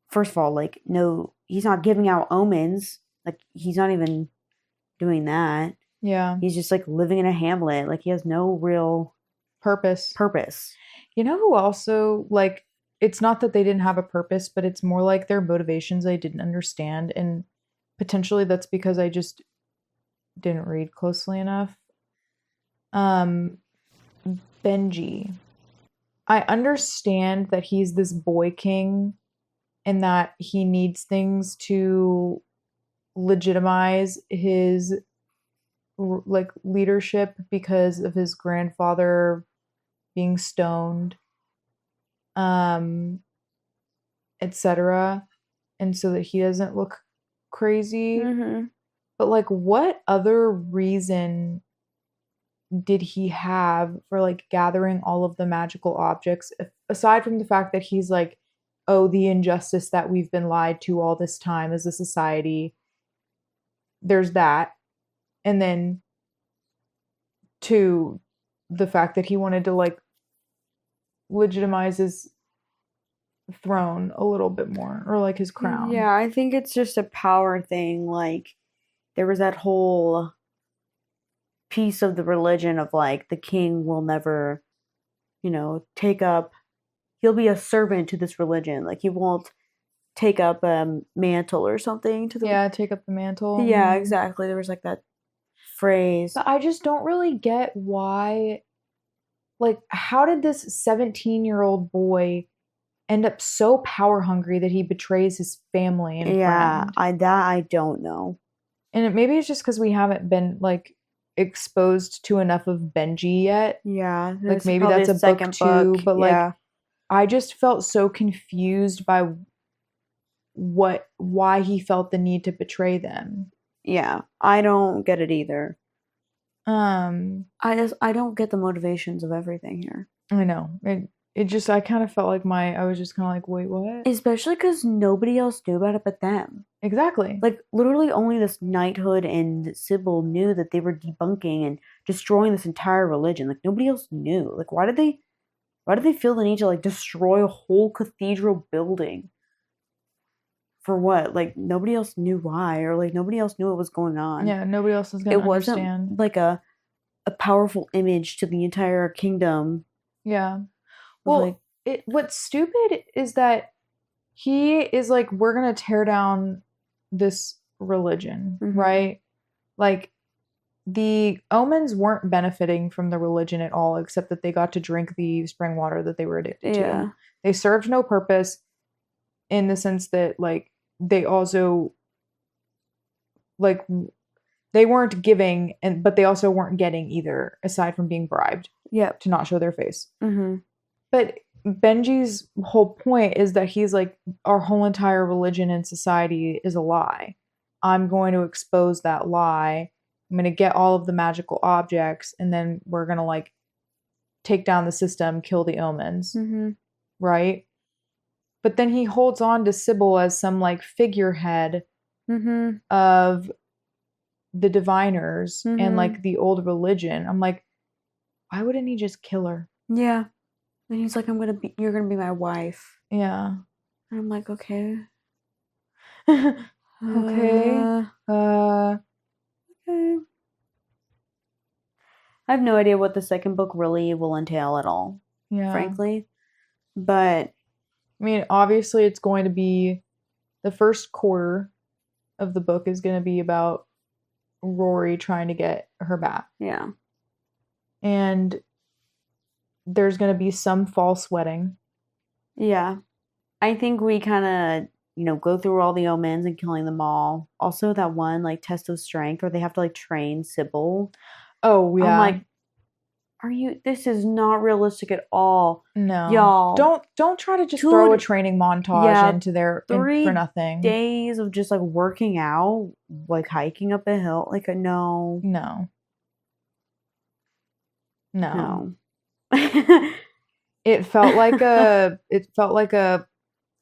First of all, like, no, he's not giving out omens. Like, he's not even doing that. Yeah. He's just, like, living in a hamlet. Like, he has no real... Purpose. You know who also, like... It's not that they didn't have a purpose, but it's more like their motivations I didn't understand. And potentially that's because I just didn't read closely enough. Benji. I understand that he's this boy king and that he needs things to legitimize his like leadership because of his grandfather being stoned. Etc. And so that he doesn't look crazy. Mm-hmm. But like, what other reason did he have for like gathering all of the magical objects aside from the fact that he's like, oh, the injustice that we've been lied to all this time as a society? There's that. And then to the fact that he wanted to like legitimize his throne a little bit more, or like his crown. Yeah, I think it's just a power thing. Like, there was that whole piece of the religion of like the king will never, you know, he'll be a servant to this religion. Like, he won't take up a mantle or something to the take up the mantle. Yeah, exactly. There was like that phrase. But I just don't really get why. Like, how did this 17-year-old boy end up so power hungry that he betrays his family and friend. I don't know. And maybe it's just because we haven't been like exposed to enough of Benji yet. Yeah, Like maybe that's a book too, but like I just felt so confused by why he felt the need to betray them. Yeah, I don't get it either. I don't get the motivations of everything here. I know. It just, I kind of felt like I was just kind of like, wait, what? Especially because nobody else knew about it but them. Exactly. Like, literally only this knighthood and Sybil knew that they were debunking and destroying this entire religion. Like, nobody else knew. Like, why did they feel the need to, like, destroy a whole cathedral building? For what? Like, nobody else knew why, or, like, nobody else knew what was going on. Yeah, nobody else was going to understand. It wasn't, like, a powerful image to the entire kingdom. Yeah. Well, like, what's stupid is that he is like, we're going to tear down this religion, right? Like, the Omens weren't benefiting from the religion at all, except that they got to drink the spring water that they were addicted to. They served no purpose in the sense that, like, they also, like, they weren't giving, but they also weren't getting either, aside from being bribed to not show their face. But Benji's whole point is that he's like, our whole entire religion and society is a lie. I'm going to expose that lie. I'm going to get all of the magical objects, and then we're going to, like, take down the system, kill the Omens. Right? But then he holds on to Sybil as some, like, figurehead of the diviners and, like, the old religion. I'm like, why wouldn't he just kill her? Yeah. And he's like, you're gonna be my wife. Yeah. And I'm like, okay. Okay. Okay. I have no idea what the second book really will entail at all. Yeah. Frankly. But I mean, obviously it's going to be, the first quarter of the book is going to be about Rory trying to get her back. Yeah. And there's going to be some false wedding. Yeah. I think we kind of, go through all the Omens and killing them all. Also that one, like, test of strength where they have to, like, train Sybil. Oh, yeah. I'm like, this is not realistic at all. No. Y'all. Don't try to just throw a training montage into there for nothing. 3 days of just, like, working out, like, hiking up a hill. Like, no. It felt like a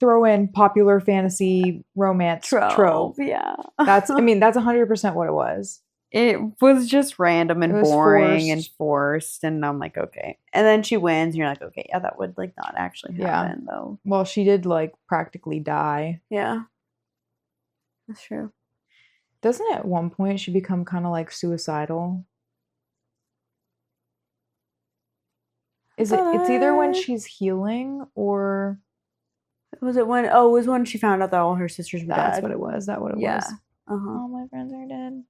throw in popular fantasy romance trope. Yeah. That's 100% what it was. It was just random and boring and forced, and I'm like, okay. And then she wins, and you're like, okay, yeah, that would, like, not actually happen though. Well, she did, like, practically die. Yeah. That's true. Doesn't at one point she become kind of, like, suicidal? It's either when she's healing or was it when? Oh, it was when she found out that all her sisters were dead. That's what it was. Was. All my friends are dead.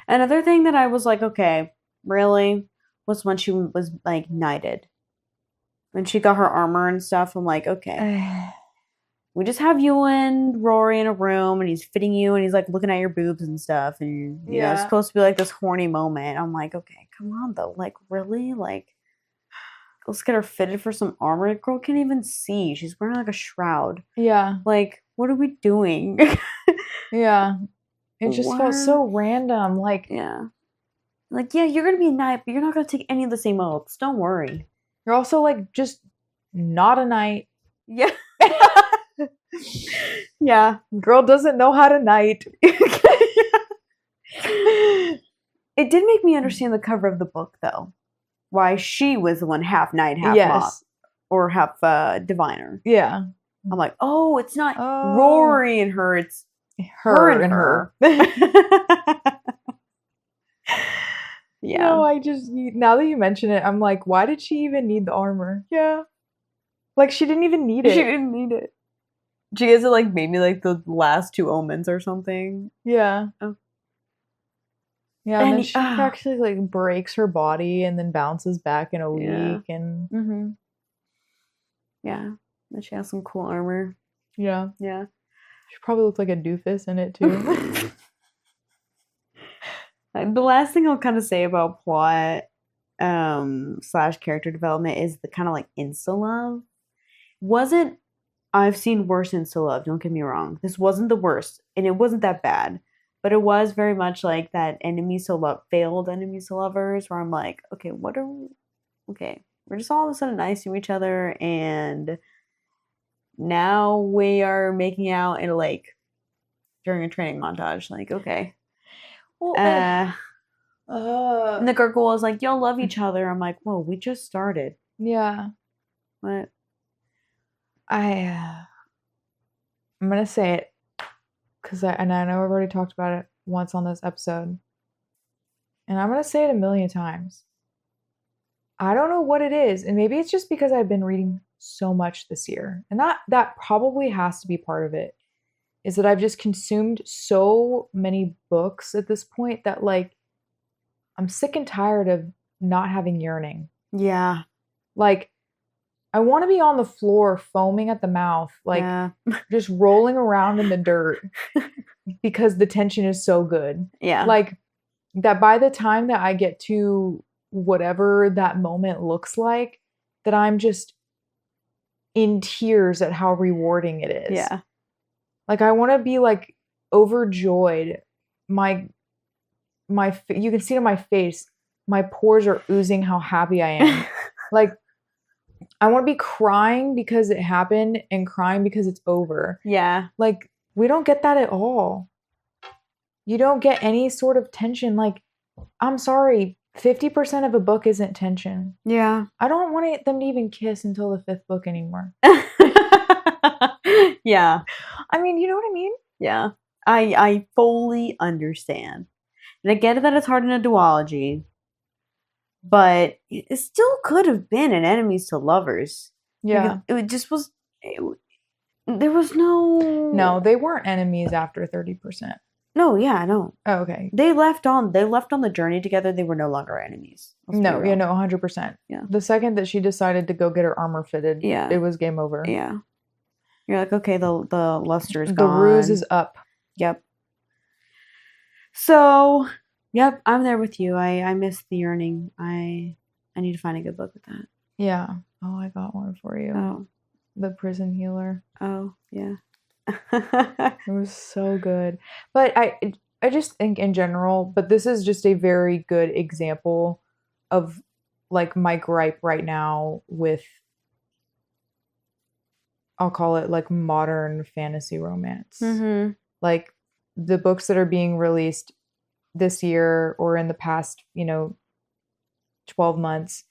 Another thing that I was like, okay, really, was when she was, like, knighted. When she got her armor and stuff, I'm like, okay. We just have you and Rory in a room, and he's fitting you, and he's, like, looking at your boobs and stuff, and you know, it's supposed to be, like, this horny moment. I'm like, okay, come on, though. Like, really? Like, let's get her fitted for some armor. The girl can't even see. She's wearing, like, a shroud. Yeah. Like, what are we doing? Yeah. It just felt so random. Like, yeah. Like, yeah, you're going to be a knight, but you're not going to take any of the same oaths. Don't worry. You're also, like, just not a knight. Yeah. Yeah. Girl doesn't know how to knight. It did make me understand the cover of the book, though. Why she was the one half knight, half moth. Or half diviner. Yeah. I'm like, oh, it's not Rory and her, it's her and her. Yeah. No, now that you mention it, I'm like, why did she even need the armor? Yeah. Like, she didn't even need it. She didn't need it. She gets it, like, maybe, like, the last 2 Omens or something. Yeah. Oh. Yeah, and then she actually, like, breaks her body and then bounces back in a week. And Yeah. And she has some cool armor. Yeah. Yeah. She probably looks like a doofus in it too. The last thing I'll kind of say about plot slash character development is the kind of like insta love. I've seen worse insta love, don't get me wrong. This wasn't the worst, and it wasn't that bad. But it was very much like that failed enemies to lovers, where I'm like, okay, okay, we're just all of a sudden nice to each other, and now we are making out in a lake during a training montage. Like, okay. Well, And the gargoyle is like, y'all love each other. I'm like, whoa, we just started. yeah. What? I'm gonna say it because I know I've already talked about it once on this episode, and I'm gonna say it a million times. I don't know what it is, and maybe it's just because I've been reading so much this year, and that probably has to be part of it. Is that I've just consumed so many books at this point that like I'm sick and tired of not having yearning. Yeah. Like I want to be on the floor foaming at the mouth, like just rolling around in the dirt because the tension is so good. Yeah. Like that by the time that I get to whatever that moment looks like, that I'm just in tears at how rewarding it is. Yeah. Like I want to be like overjoyed. You can see it on my face. My pores are oozing how happy I am. Like I want to be crying because it happened and crying because it's over. Yeah. Like we don't get that at all. You don't get any sort of tension. Like I'm sorry, 50% of a book isn't tension. Yeah. I don't want them to even kiss until the 5th book anymore. Yeah. I mean, you know what I mean? Yeah. I fully understand. And I get that it's hard in a duology, but it still could have been an enemies to lovers. Yeah. It just was. There was no. No, they weren't enemies after 30%. No, yeah, no. Oh, okay. They left on the journey together. They were no longer enemies. No, 100%. Yeah. The second that she decided to go get her armor fitted, yeah, it was game over. Yeah. You're like, okay, the luster is gone. The ruse is up. Yep. So, yep, I'm there with you. I miss the yearning. I need to find a good book with that. Yeah. Oh, I got one for you. Oh. The Prison Healer. Oh, yeah. It was so good. But I just think in general, but this is just a very good example of like my gripe right now with, I'll call it like modern fantasy romance. Mm-hmm. Like the books that are being released this year or in the past, 12 months,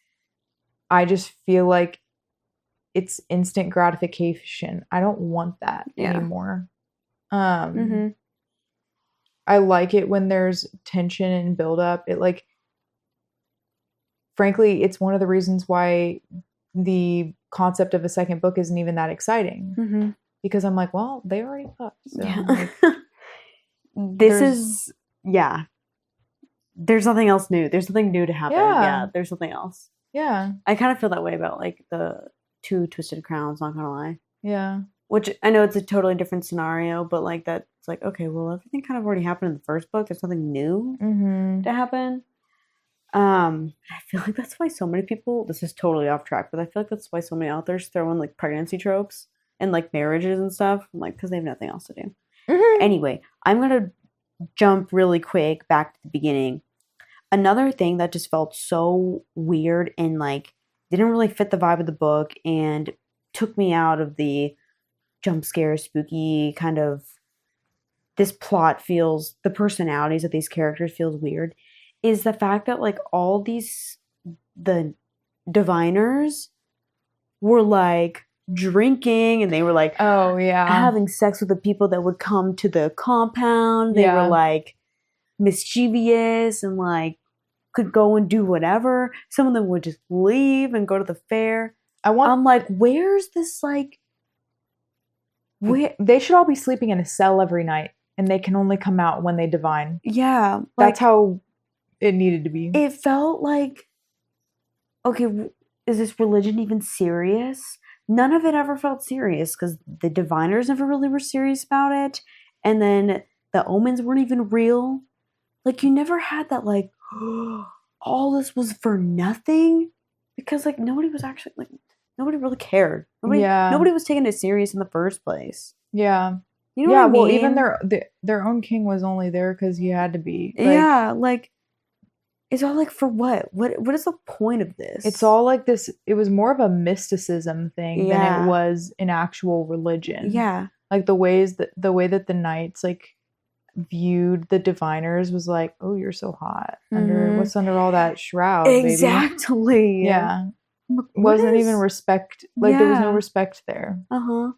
I just feel like it's instant gratification. I don't want that anymore. Mm-hmm. I like it when there's tension and build up. It like, frankly, it's one of the reasons why the concept of a second book isn't even that exciting. Mm-hmm. Because I'm like, well, they already fucked. So yeah. like, there's nothing else new. There's something new to happen. Yeah, there's something else. Yeah. I kind of feel that way about like the 2 Twisted Crowns, not gonna lie. Yeah. Which I know it's a totally different scenario, but like that's like, okay, well, everything kind of already happened in the first book. There's nothing new to happen. I feel like that's why so many people, this is totally off track, but I feel like that's why so many authors throw in like pregnancy tropes and like marriages and stuff. I'm like, because they have nothing else to do. Mm-hmm. Anyway, I'm gonna jump really quick back to the beginning. Another thing that just felt so weird and like didn't really fit the vibe of the book and took me out of the jump scare, spooky kind of, this plot feels, the personalities of these characters feels weird, is the fact that like all the diviners were like drinking and they were like, oh yeah, having sex with the people that would come to the compound. They were like mischievous and like could go and do whatever. Some of them would just leave and go to the fair. I'm like, where's this like, they should all be sleeping in a cell every night and they can only come out when they divine. Yeah. That's how it needed to be. It felt like, okay, is this religion even serious? none of it ever felt serious because the diviners never really were serious about it. And then the omens weren't even real. Like, you never had that, like, all this was for nothing. Because, like, nobody was actually, like, nobody really cared. Nobody was taking it serious in the first place. Yeah. You know what I mean? Well, even their own king was only there because he had to be. Like, yeah, like, it's all like, for what? What is the point of this? It's all like this. It was more of a mysticism thing than Yeah. it was an actual religion. Yeah. Like the way that the knights like viewed the diviners was like, oh, you're so hot. What's under all that shroud, exactly. baby? Yeah. Wasn't even respect. Like, there was no respect there. Uh-huh.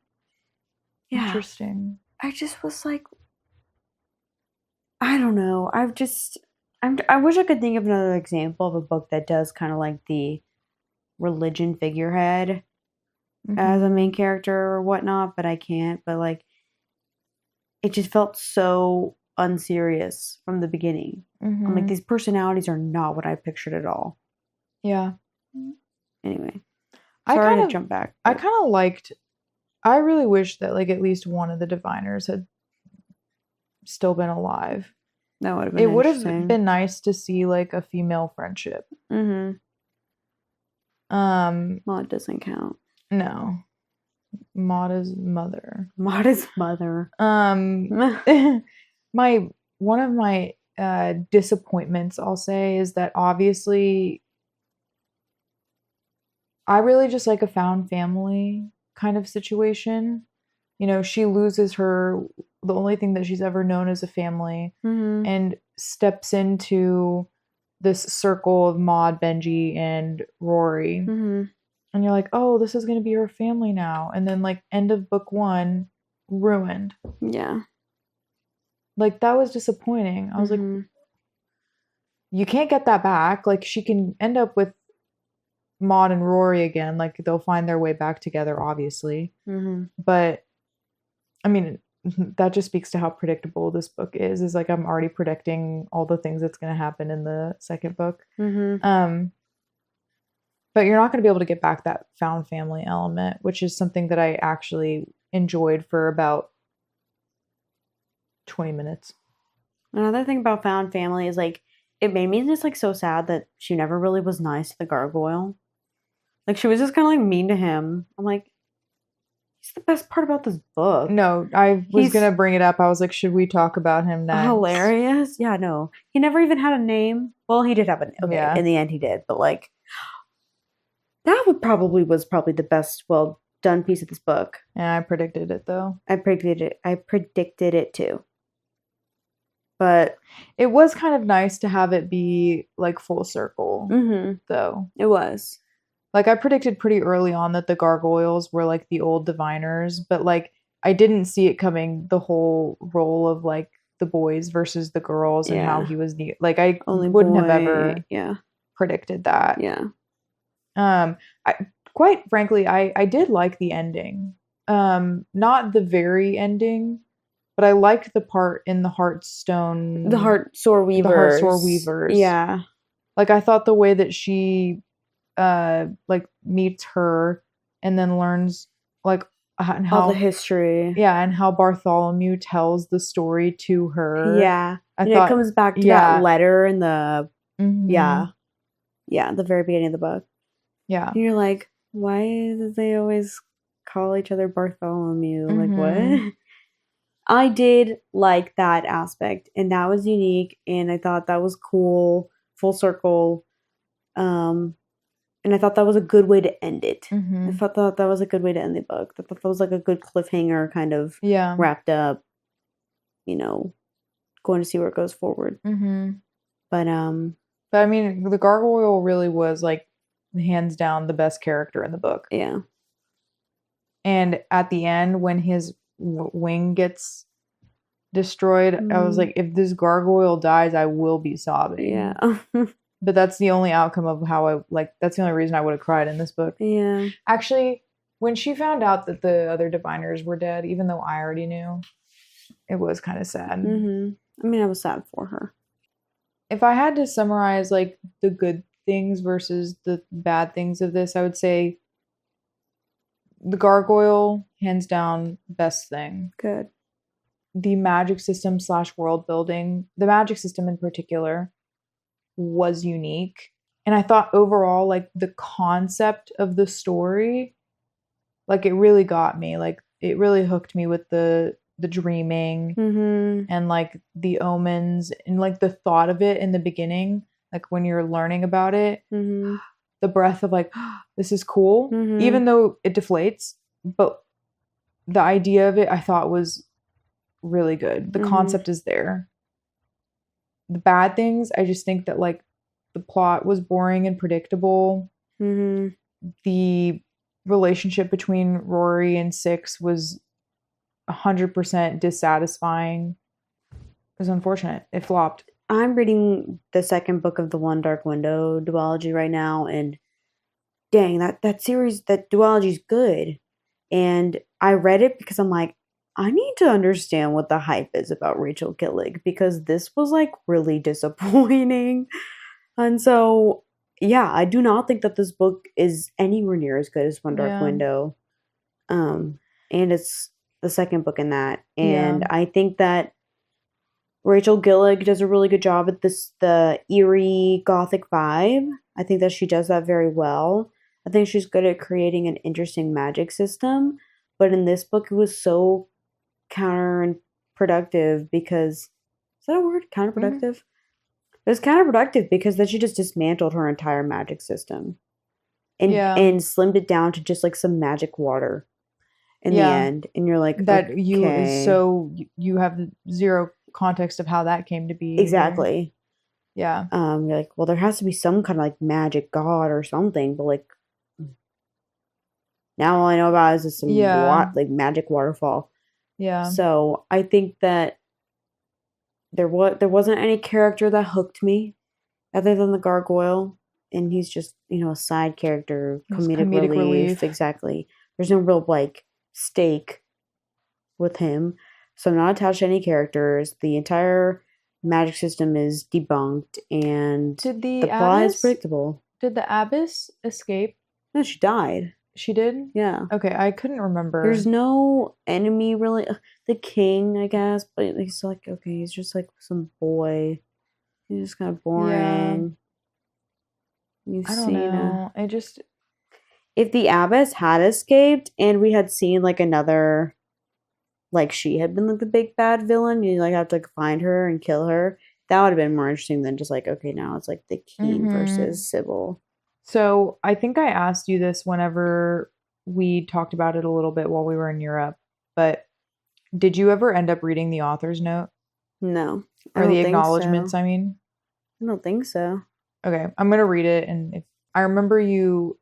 Yeah. Interesting. I just was like, I don't know. I wish I could think of another example of a book that does kind of like the religion figurehead as a main character or whatnot, but I can't. But like, it just felt so unserious from the beginning. I'm like, these personalities are not what I pictured at all. Yeah. Anyway, sorry to jump back. I really wish that like at least one of the diviners had still been alive. That would have been. It would have been nice to see like a female friendship. Maud doesn't count. No. Maud is mother. Maud is mother. One of my disappointments, I'll say, is that obviously I really just like a found family kind of situation. You know, she loses the only thing that she's ever known as a family, and steps into this circle of Maud, Benji, and Rory. And you're like, oh, this is going to be her family now. And then, like, end of book 1, ruined. Yeah. Like, that was disappointing. I was like, you can't get that back. Like, she can end up with Maud and Rory again. Like, they'll find their way back together, obviously. But, I mean, that just speaks to how predictable this book is like, I'm already predicting all the things that's going to happen in the second book. But you're not going to be able to get back that found family element, which is something that I actually enjoyed for about 20 minutes. Another thing about found family is like, it made me just like so sad that she never really was nice to the gargoyle. Like, she was just kind of like mean to him. I'm like, he's the best part about this book. No, I was going to bring it up. I was like, should we talk about him next? Hilarious. Yeah, no. He never even had a name. Well, he did have a name. Okay, in the end he did. But like, that was probably the best well done piece of this book. And I predicted it though. I predicted it too. But it was kind of nice to have it be like full circle though. It was. Like, I predicted pretty early on that the gargoyles were like the old diviners, but like I didn't see it coming, the whole role of like the boys versus the girls and how he was like, I wouldn't have ever predicted that. Yeah. Quite frankly, I did like the ending. Not the very ending, but I liked the part in the Heartstone. The Heartsore Weavers. Yeah. Like, I thought the way that she like meets her and then learns like how all the history. Yeah, and how Bartholomew tells the story to her. Yeah. It comes back to that letter in the the very beginning of the book. Yeah. And you're like, why do they always call each other Bartholomew? Like, what? I did like that aspect, and that was unique, and I thought that was cool, full circle. And I thought that was a good way to end it. I thought that was a good way to end the book. I thought that was like a good cliffhanger, kind of wrapped up, you know, going to see where it goes forward. But I mean, the gargoyle really was like hands down the best character in the book. Yeah. And at the end, when his wing gets destroyed, I was like, if this gargoyle dies, I will be sobbing. Yeah. But that's the only outcome of how that's the only reason I would have cried in this book. Yeah. Actually, when she found out that the other diviners were dead, even though I already knew, it was kind of sad. I mean, I was sad for her. If I had to summarize like the good things versus the bad things of this, I would say The gargoyle, hands down, best thing. Good. The magic system / world building, the magic system in particular, was unique. And I thought overall, like, the concept of the story, like, it really got me. Like, it really hooked me with the dreaming and, like, the omens and, like, the thought of it in the beginning, like, when you're learning about it, the breath of, like, this is cool, even though it deflates, but the idea of it I thought was really good. The concept is there. The bad things, I just think that, like, the plot was boring and predictable. The relationship between Rory and Six was 100% dissatisfying. It was unfortunate. It flopped. I'm reading the second book of the One Dark Window duology right now, and dang, that series, that duology is good. And I read it because I'm like, I need to understand what the hype is about Rachel Gillig, because this was, like, really disappointing. And so, yeah, I do not think that this book is anywhere near as good as One Dark Window. And it's the second book in that. And I think that Rachel Gillig does a really good job at the eerie gothic vibe. I think that she does that very well. I think she's good at creating an interesting magic system. But in this book, it was so counterproductive because, is that a word? Counterproductive? It was counterproductive because then she just dismantled her entire magic system. And slimmed it down to just, like, some magic water in the end. And you're like, that okay. you have zero context of how that came to be. Exactly. Yeah. You're like, well, there has to be some kind of, like, magic god or something, but, like, now all I know about is some like magic waterfall. Yeah. So I think that there wasn't any character that hooked me other than the gargoyle, and he's just, a side character, comedic relief. Exactly. There's no real, like, stake with him. So I'm not attached to any characters. The entire magic system is debunked, and the plot is predictable. Did the abbess escape? No, she died. She did? Yeah. Okay, I couldn't remember. There's no enemy, really. The king, I guess, but he's like, okay, he's just, like, some boy. He's just kind of boring. Yeah. I don't know. If the abbess had escaped and we had seen, like, another, like, she had been, like, the big bad villain, you, like, have to, like, find her and kill her, that would have been more interesting than just, like, okay, now it's, like, the king versus Sybil. So I think I asked you this whenever we talked about it a little bit while we were in Europe, but did you ever end up reading the author's note? No. Or the acknowledgements, I mean? I don't think so. Okay, I'm going to read it. And I remember you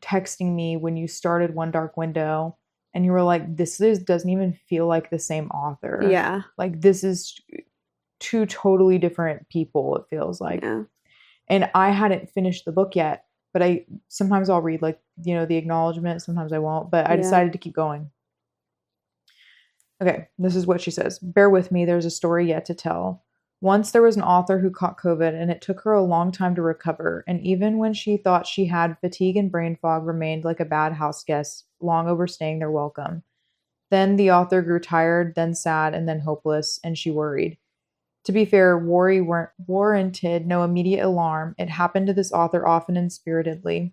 texting me when you started One Dark Window, and you were like, doesn't even feel like the same author. Yeah. Like, this is two totally different people, it feels like. Yeah. And I hadn't finished the book yet, but sometimes I'll read, like, the acknowledgement, sometimes I won't, but I decided to keep going. Okay, this is what she says. Bear with me, there's a story yet to tell. Once there was an author who caught COVID, and it took her a long time to recover, and even when she thought she had, fatigue and brain fog remained like a bad house guest, long overstaying their welcome. Then the author grew tired, then sad, and then hopeless, and she worried. To be fair, worry warranted no immediate alarm. It happened to this author often and spiritedly.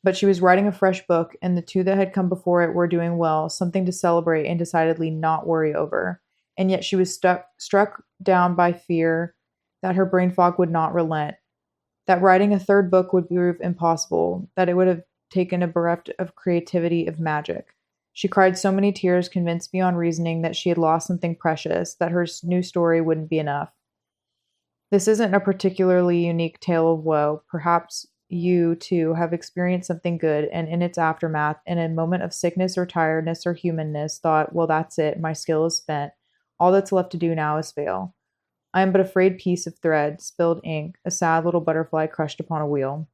But she was writing a fresh book, and the two that had come before it were doing well, something to celebrate and decidedly not worry over. And yet she was struck down by fear that her brain fog would not relent, that writing a third book would prove impossible, that it would have taken a bereft of creativity of magic. She cried so many tears, convinced beyond reasoning that she had lost something precious, that her new story wouldn't be enough. This isn't a particularly unique tale of woe. Perhaps you, too, have experienced something good, and in its aftermath, in a moment of sickness or tiredness or humanness, thought, well, that's it, my skill is spent. All that's left to do now is fail. I am but a frayed piece of thread, spilled ink, a sad little butterfly crushed upon a wheel.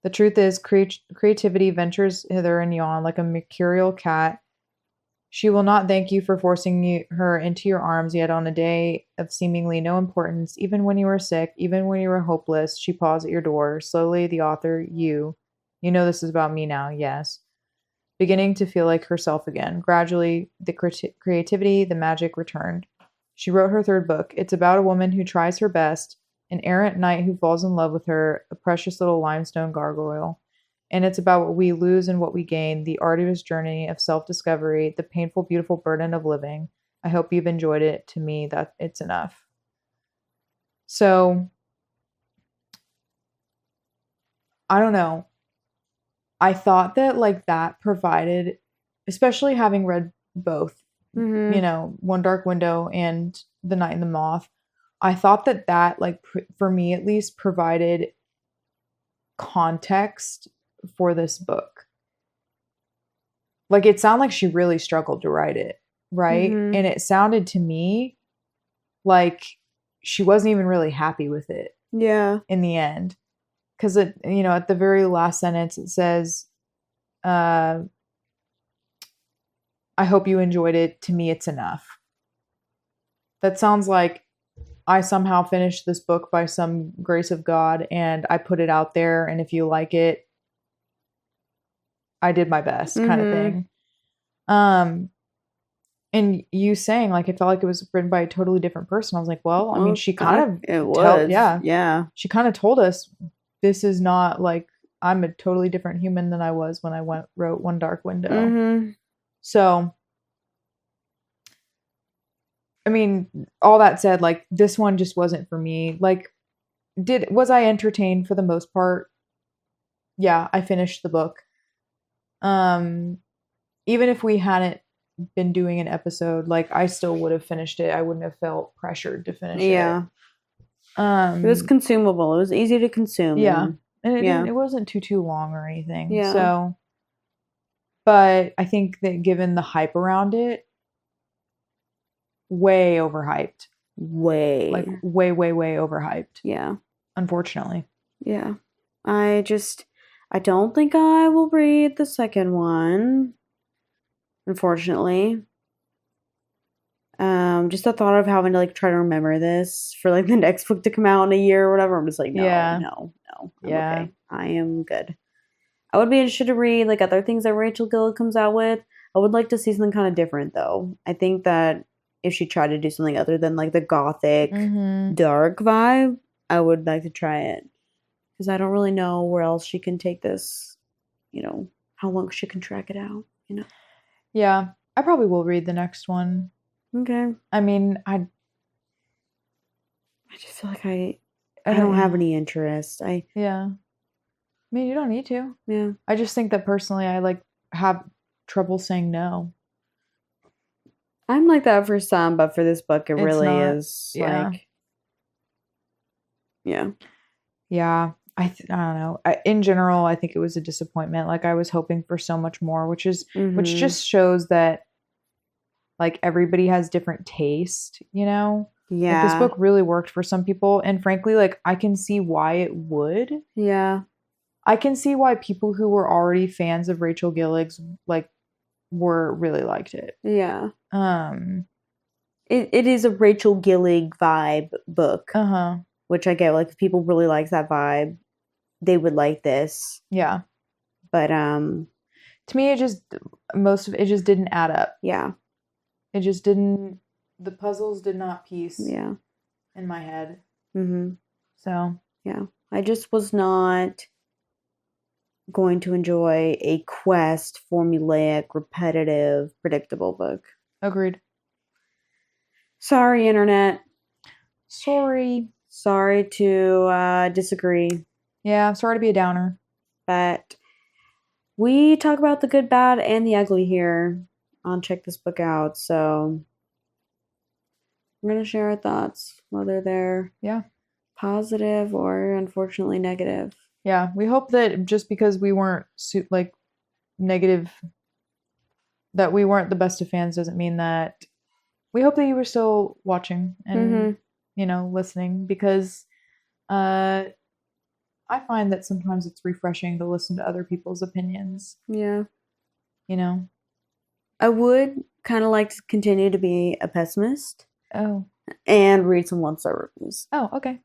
The truth is, creativity ventures hither and yon like a mercurial cat. She will not thank you for forcing her into your arms, yet on a day of seemingly no importance, even when you were sick, even when you were hopeless, she paused at your door. Slowly, the author, you know this is about me now, yes. beginning to feel like herself again. Gradually, the creativity, the magic returned. She wrote her third book. It's about a woman who tries her best, an errant knight who falls in love with her, a precious little limestone gargoyle. And it's about what we lose and what we gain, the arduous journey of self-discovery, the painful, beautiful burden of living. I hope you've enjoyed it. To me, that it's enough. So, I don't know. I thought that like that provided, especially having read both, you know, One Dark Window and The Knight and the Moth, I thought that that like for me at least provided context for this book. Like it sounded like she really struggled to write it, right? And it sounded to me like she wasn't even really happy with it. Yeah. In the end. Because it, you know, at the very last sentence it says, I hope you enjoyed it. To me, it's enough. That sounds like I somehow finished this book by some grace of God and I put it out there, and if you like it, I did my best, kind of thing. And you saying like it felt like it was written by a totally different person. I was like, well, I mean, she kind of it was. yeah. She kind of told us this is not like I'm a totally different human than I was when I wrote One Dark Window. So, I mean, all that said, like this one just wasn't for me. Like, was I entertained for the most part? Yeah, I finished the book. Even if we hadn't been doing an episode, like I still would have finished it. I wouldn't have felt pressured to finish it. Yeah. It was consumable. It was easy to consume. Yeah. And it wasn't too long or anything. Yeah. So, but I think that given the hype around it, way overhyped. Like way overhyped. Yeah. Unfortunately. Yeah. I don't think I will read the second one. Unfortunately. Just the thought of having to like try to remember this for like the next book to come out in a year or whatever. I'm just like, no. I'm okay. I am good. I would be interested to read like other things that Rachel Gillig comes out with. I would like to see something kind of different though. I think that if she tried to do something other than like the gothic dark vibe, I would like to try it. Because I don't really know where else she can take this, you know, how long she can track it out, you know. Yeah, I probably will read the next one. Okay. I mean, I just feel like I don't have any interest. Yeah. I mean, you don't need to. Yeah. I just think that personally I like have trouble saying no. I'm like that for some, but for this book it really is like yeah. Yeah. I don't know. In general, I think it was a disappointment. Like I was hoping for so much more, which just shows that like everybody has different taste, you know? Yeah. Like, this book really worked for some people, and frankly, like I can see why it would. Yeah. I can see why people who were already fans of Rachel Gillig's like really liked it. Yeah. It is a Rachel Gillig vibe book. Which I get, like if people really like that vibe, they would like this. Yeah. But to me most of it just didn't add up. Yeah. It just didn't, the puzzles did not piece in my head. So yeah. I just was not going to enjoy a quest, formulaic, repetitive, predictable book. Agreed. Sorry, internet. Sorry to disagree. Yeah, I'm sorry to be a downer. But we talk about the good, bad, and the ugly here on Check This Book Out. So we're going to share our thoughts, whether they're positive or unfortunately negative. Yeah, we hope that just because we weren't like negative, that we weren't the best of fans doesn't mean that. We hope that you were still watching and you know, listening, because I find that sometimes it's refreshing to listen to other people's opinions. Yeah. You know? I would kind of like to continue to be a pessimist. Oh. And read some 1-star reviews. Oh, okay.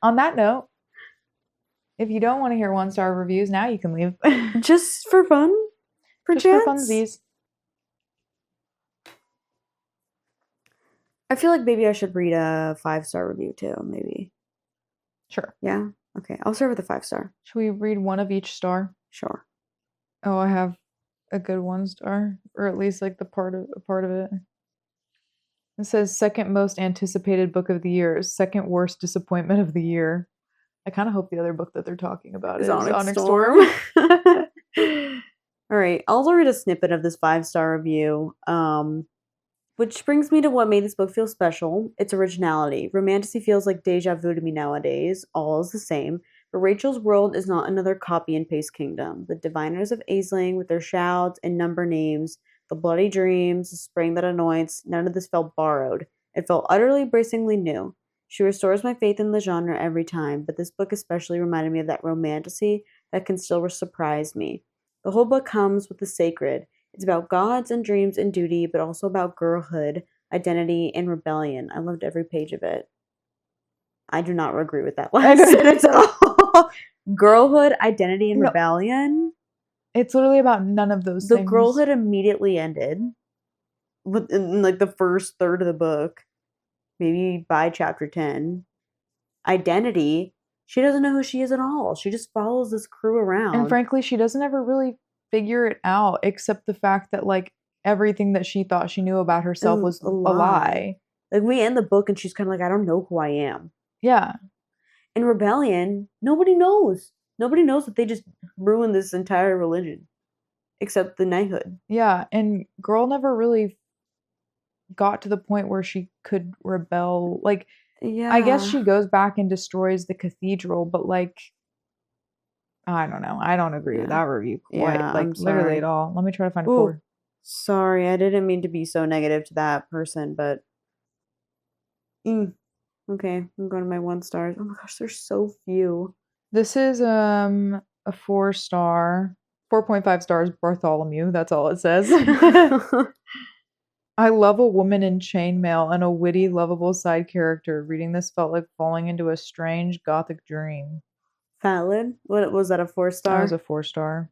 On that note, if you don't want to hear 1-star reviews, now you can leave. Just for fun. Just for perchance. funsies. I feel like maybe I should read a 5-star review too, maybe. Sure. Yeah? Okay, I'll start with a 5-star. Should we read one of each star? Sure. Oh, I have a good 1-star, or at least like a part of it. It says second most anticipated book of the year, second worst disappointment of the year. I kind of hope the other book that they're talking about is Onyx Storm. All right, I'll also read a snippet of this 5-star review, which brings me to what made this book feel special. Its originality. Romantasy feels like deja vu to me nowadays. All is the same. But Rachel's world is not another copy and paste kingdom. The diviners of Aisling with their shouts and number names, the bloody dreams, the spring that anoints, none of this felt borrowed. It felt utterly bracingly new. She restores my faith in the genre every time, but this book especially reminded me of that romantasy that can still surprise me. The whole book comes with the sacred. It's about gods and dreams and duty, but also about girlhood, identity, and rebellion. I loved every page of it. I do not agree with that last sentence at all. Girlhood, identity, and rebellion. It's literally about none of those things. The girlhood immediately ended in like the first third of the book, maybe by chapter 10. Identity, she doesn't know who she is at all. She just follows this crew around. And frankly, she doesn't ever really figure it out, except the fact that like everything that she thought she knew about herself was a lie. Like we end the book and she's kind of like, I don't know who I am. Yeah. In Rebellion, nobody knows. Nobody knows that they just ruined this entire religion, except the knighthood. Yeah, and girl never really got to the point where she could rebel. Like, yeah, I guess she goes back and destroys the cathedral, but like, I don't know. I don't agree with that review quite. Yeah, like, literally at all. Let me try to find a 4. Sorry, I didn't mean to be so negative to that person, but okay, I'm going to my 1 stars. Oh my gosh, there's so few. This is a 4-star, 4.5 stars. Bartholomew. That's all it says. I love a woman in chainmail and a witty, lovable side character. Reading this felt like falling into a strange gothic dream. Valid. What was that? A 4-star? That was a 4-star.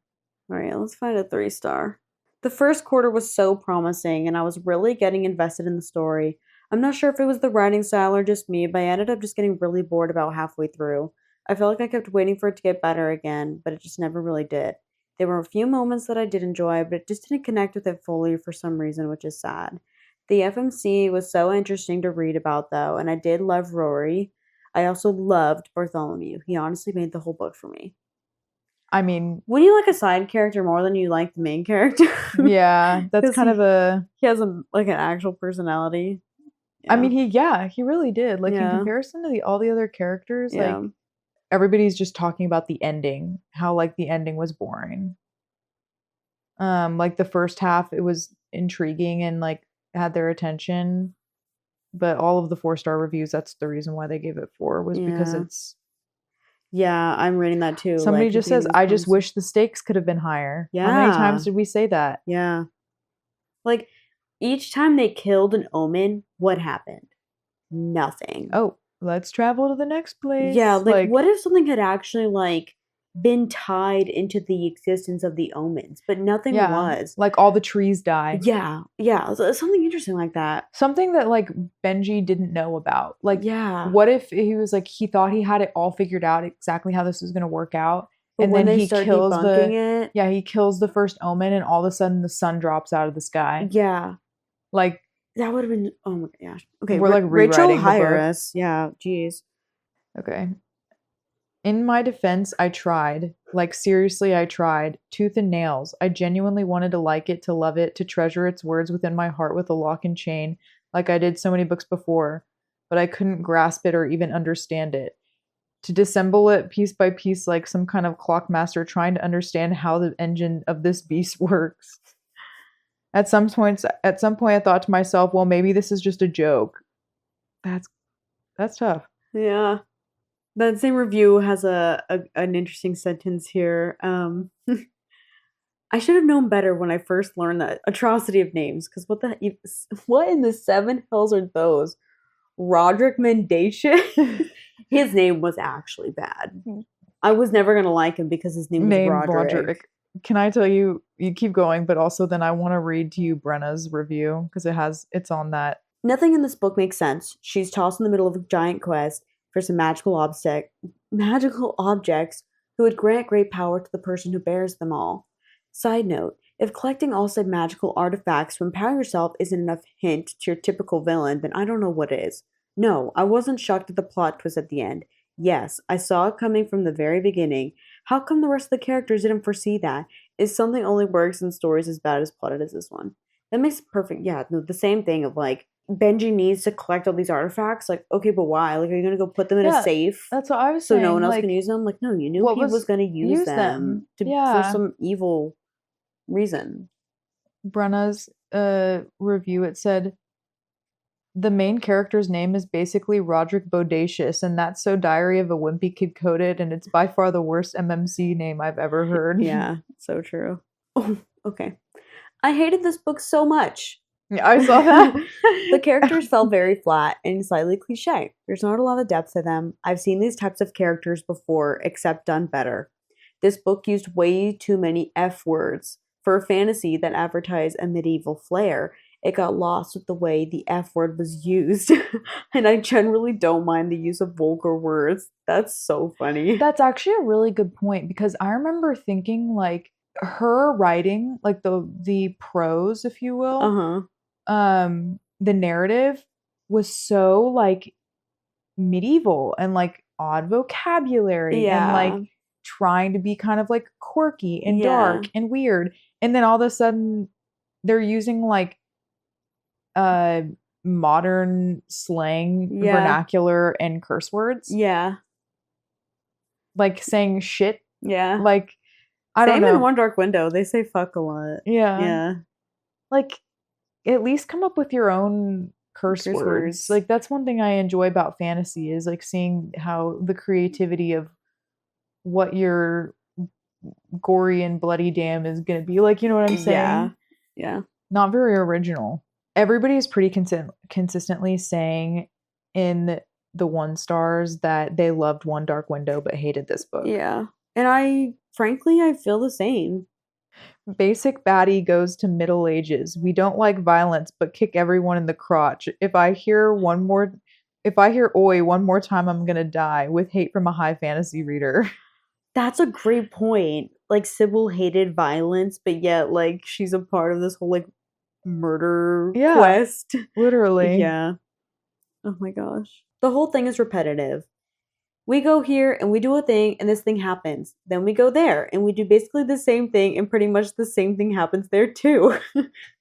All right, let's find a 3-star. The first quarter was so promising, and I was really getting invested in the story. I'm not sure if it was the writing style or just me, but I ended up just getting really bored about halfway through. I felt like I kept waiting for it to get better again, but it just never really did. There were a few moments that I did enjoy, but it just didn't connect with it fully for some reason, which is sad. The FMC was so interesting to read about, though, and I did love Rory. I also loved Bartholomew. He honestly made the whole book for me. I mean, when you like a side character more than you like the main character, yeah, that's kind of a. He has an actual personality. Yeah. I mean, he really did. Like in comparison to all the other characters, like everybody's just talking about the ending, how like the ending was boring. Like the first half, it was intriguing and like had their attention, but all of the 4-star reviews, that's the reason why they gave it 4 was because it's. Yeah, I'm reading that too. Somebody just says, I just wish the stakes could have been higher. Yeah. How many times did we say that? Yeah. Like, each time they killed an omen, what happened? Nothing. Oh, let's travel to the next place. Yeah, like what if something had actually, like, been tied into the existence of the omens, but nothing was. Like all the trees die. Yeah, something interesting like that. Something that like Benji didn't know about. Like, what if he was like he thought he had it all figured out exactly how this was going to work out, but and then he kills he kills the first omen, and all of a sudden the sun drops out of the sky. Yeah, like that would have been. Oh my gosh. Okay, we're like rewriting Rachel the book. Us. Yeah, jeez. Okay. In my defense, I tried. Like, seriously, I tried. Tooth and nails. I genuinely wanted to like it, to love it, to treasure its words within my heart with a lock and chain, like I did so many books before, but I couldn't grasp it or even understand it. To dissemble it piece by piece like some kind of clockmaster trying to understand how the engine of this beast works. At some point, I thought to myself, well, maybe this is just a joke. That's tough. Yeah. That same review has an interesting sentence here. I should have known better when I first learned that atrocity of names. Because what in the 7 hells are those? Roderick Mendation? His name was actually bad. I was never going to like him because his name was Roderick. can I tell you, you keep going, but also then I want to read to you Brenna's review because it's on that. Nothing in this book makes sense. She's tossed in the middle of a giant quest for some magical objects who would grant great power to the person who bears them all. Side note, if collecting all said magical artifacts to empower yourself isn't enough hint to your typical villain, then I don't know what is. No, I wasn't shocked at the plot twist at the end. Yes, I saw it coming from the very beginning. How come the rest of the characters didn't foresee that? Is something only works in stories as bad as plotted as this one? That makes perfect, yeah, no, the same thing of like, Benji needs to collect all these artifacts. Like, okay, but why? Like, are you gonna go put them in a safe That's what I was so saying. no one else like, can use them? Like, no, you knew he was gonna use them for some evil reason. Brenna's review, it said, the main character's name is basically Roderick Bodacious, and that's so Diary of a Wimpy Kid coded, and it's by far the worst MMC name I've ever heard. Yeah, so true. Oh, okay. I hated this book so much. Yeah, I saw that. The characters felt very flat and slightly cliche. There's not a lot of depth to them. I've seen these types of characters before, except done better. This book used way too many F words. For a fantasy that advertised a medieval flair, it got lost with the way the F word was used. And I generally don't mind the use of vulgar words. That's so funny. That's actually a really good point, because I remember thinking like her writing, like the prose, if you will, the narrative was so like medieval and like odd vocabulary and like trying to be kind of like quirky and dark and weird, and then all of a sudden they're using like modern slang, vernacular, and curse words, like saying shit, like I don't know. Same in One Dark Window, they say fuck a lot. Like, at least come up with your own curse words. Like, that's one thing I enjoy about fantasy, is like seeing how the creativity of what your gory and bloody damn is gonna be. Like, you know what I'm saying? Yeah. Not very original. Everybody is pretty consistently saying in the 1 stars that they loved One Dark Window but hated this book. Yeah. And I feel the same. Basic baddie goes to Middle Ages. We don't like violence, but kick everyone in the crotch. If I hear oi one more time, I'm gonna die. With hate from a high fantasy reader. That's a great point. Like, Sybil hated violence, but yet like she's a part of this whole like murder quest. Literally. Yeah. Oh my gosh. The whole thing is repetitive. We go here and we do a thing and this thing happens. Then we go there and we do basically the same thing and pretty much the same thing happens there too.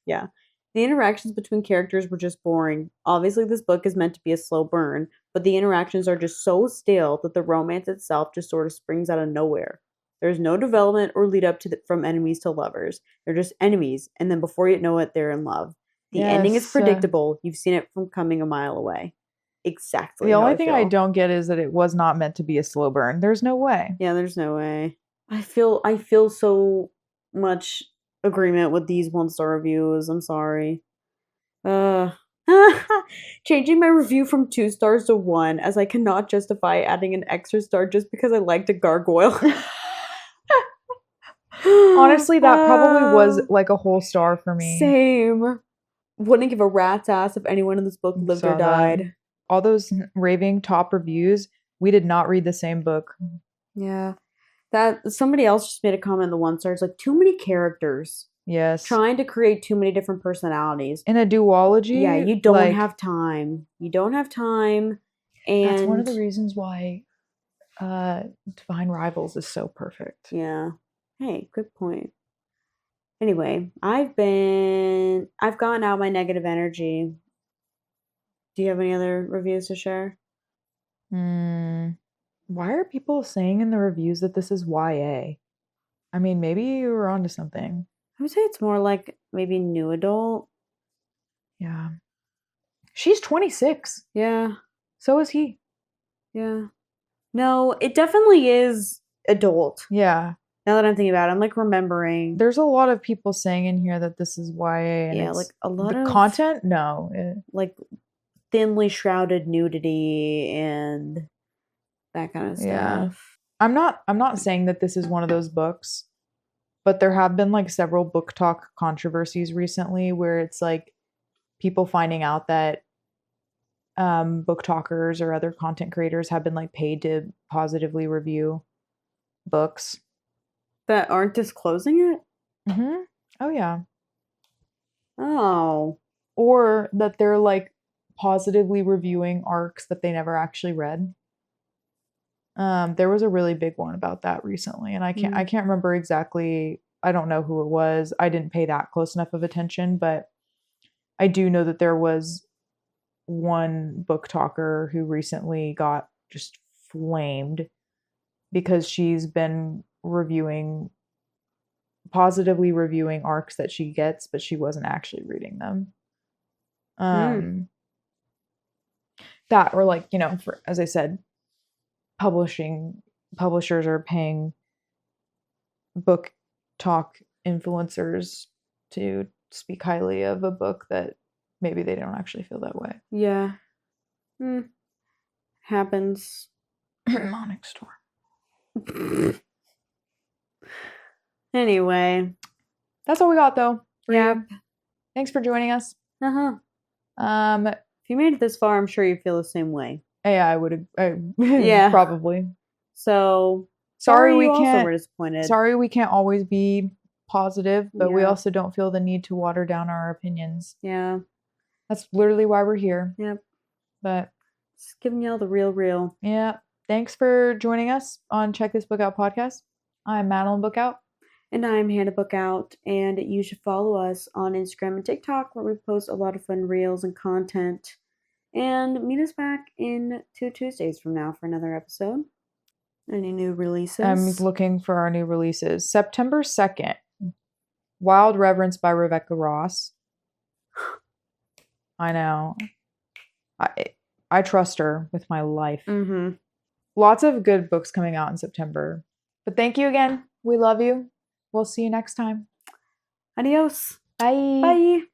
Yeah. The interactions between characters were just boring. Obviously this book is meant to be a slow burn, but the interactions are just so stale that the romance itself just sort of springs out of nowhere. There's no development or lead up to from enemies to lovers. They're just enemies, and then before you know it, they're in love. The ending is predictable. You've seen it from coming a mile away. Exactly. The only thing I don't get is that it was not meant to be a slow burn. There's no way. Yeah, there's no way. I feel so much agreement with these 1-star reviews. I'm sorry. Changing my review from 2 stars to 1, as I cannot justify adding an extra star just because I liked a gargoyle. Honestly, that probably was like a whole star for me. Same. Wouldn't give a rat's ass if anyone in this book lived or died. All those raving top reviews, we did not read the same book. Yeah. That somebody else just made a comment in the 1 star. It's like, too many characters. Yes. Trying to create too many different personalities. In a duology? Yeah, you don't have time. You don't have time. And that's one of the reasons why Divine Rivals is so perfect. Yeah. Hey, good point. Anyway, I've gotten out my negative energy. Do you have any other reviews to share? Why are people saying in the reviews that this is YA? I mean, maybe you were onto something. I would say it's more like maybe new adult. Yeah. She's 26. Yeah. So is he. Yeah. No, it definitely is adult. Yeah. Now that I'm thinking about it, I'm like remembering. There's a lot of people saying in here that this is YA. And yeah, like a lot of content? No. Like thinly shrouded nudity and that kind of stuff. Yeah. I'm not saying that this is one of those books But there have been like several book talk controversies recently where it's like people finding out that book talkers or other content creators have been like paid to positively review books that aren't disclosing it. Oh yeah. Oh, or that they're like positively reviewing arcs that they never actually read. There was a really big one about that recently, and I can't remember exactly. I don't know who it was. I didn't pay that close enough of attention, but I do know that there was one book talker who recently got just flamed because she's been positively reviewing arcs that she gets, but she wasn't actually reading them. That, or like, for, as I said, publishers are paying book talk influencers to speak highly of a book that maybe they don't actually feel that way. Yeah. Happens. Demonic storm. Anyway. That's all we got, though. Yep. Thanks for joining us. If you made it this far, I'm sure you feel the same way. Yeah, I would. Yeah. Probably. So sorry we you can't. Also were disappointed. Sorry we can't always be positive, but we Yeah. also don't feel the need to water down our opinions. Yeah. That's literally why we're here. Yep. But just giving y'all the real. Yeah. Thanks for joining us on Check This Book Out podcast. I'm Madeline Bookout. And I'm Hannah Bookout. And you should follow us on Instagram and TikTok, where we post a lot of fun reels and content. And meet us back in 2 Tuesdays from now for another episode. Any new releases? I'm looking for our new releases. September 2nd, Wild Reverence by Rebecca Ross. I know. I trust her with my life. Lots of good books coming out in September. But thank you again. We love you. We'll see you next time. Adios. Bye. Bye.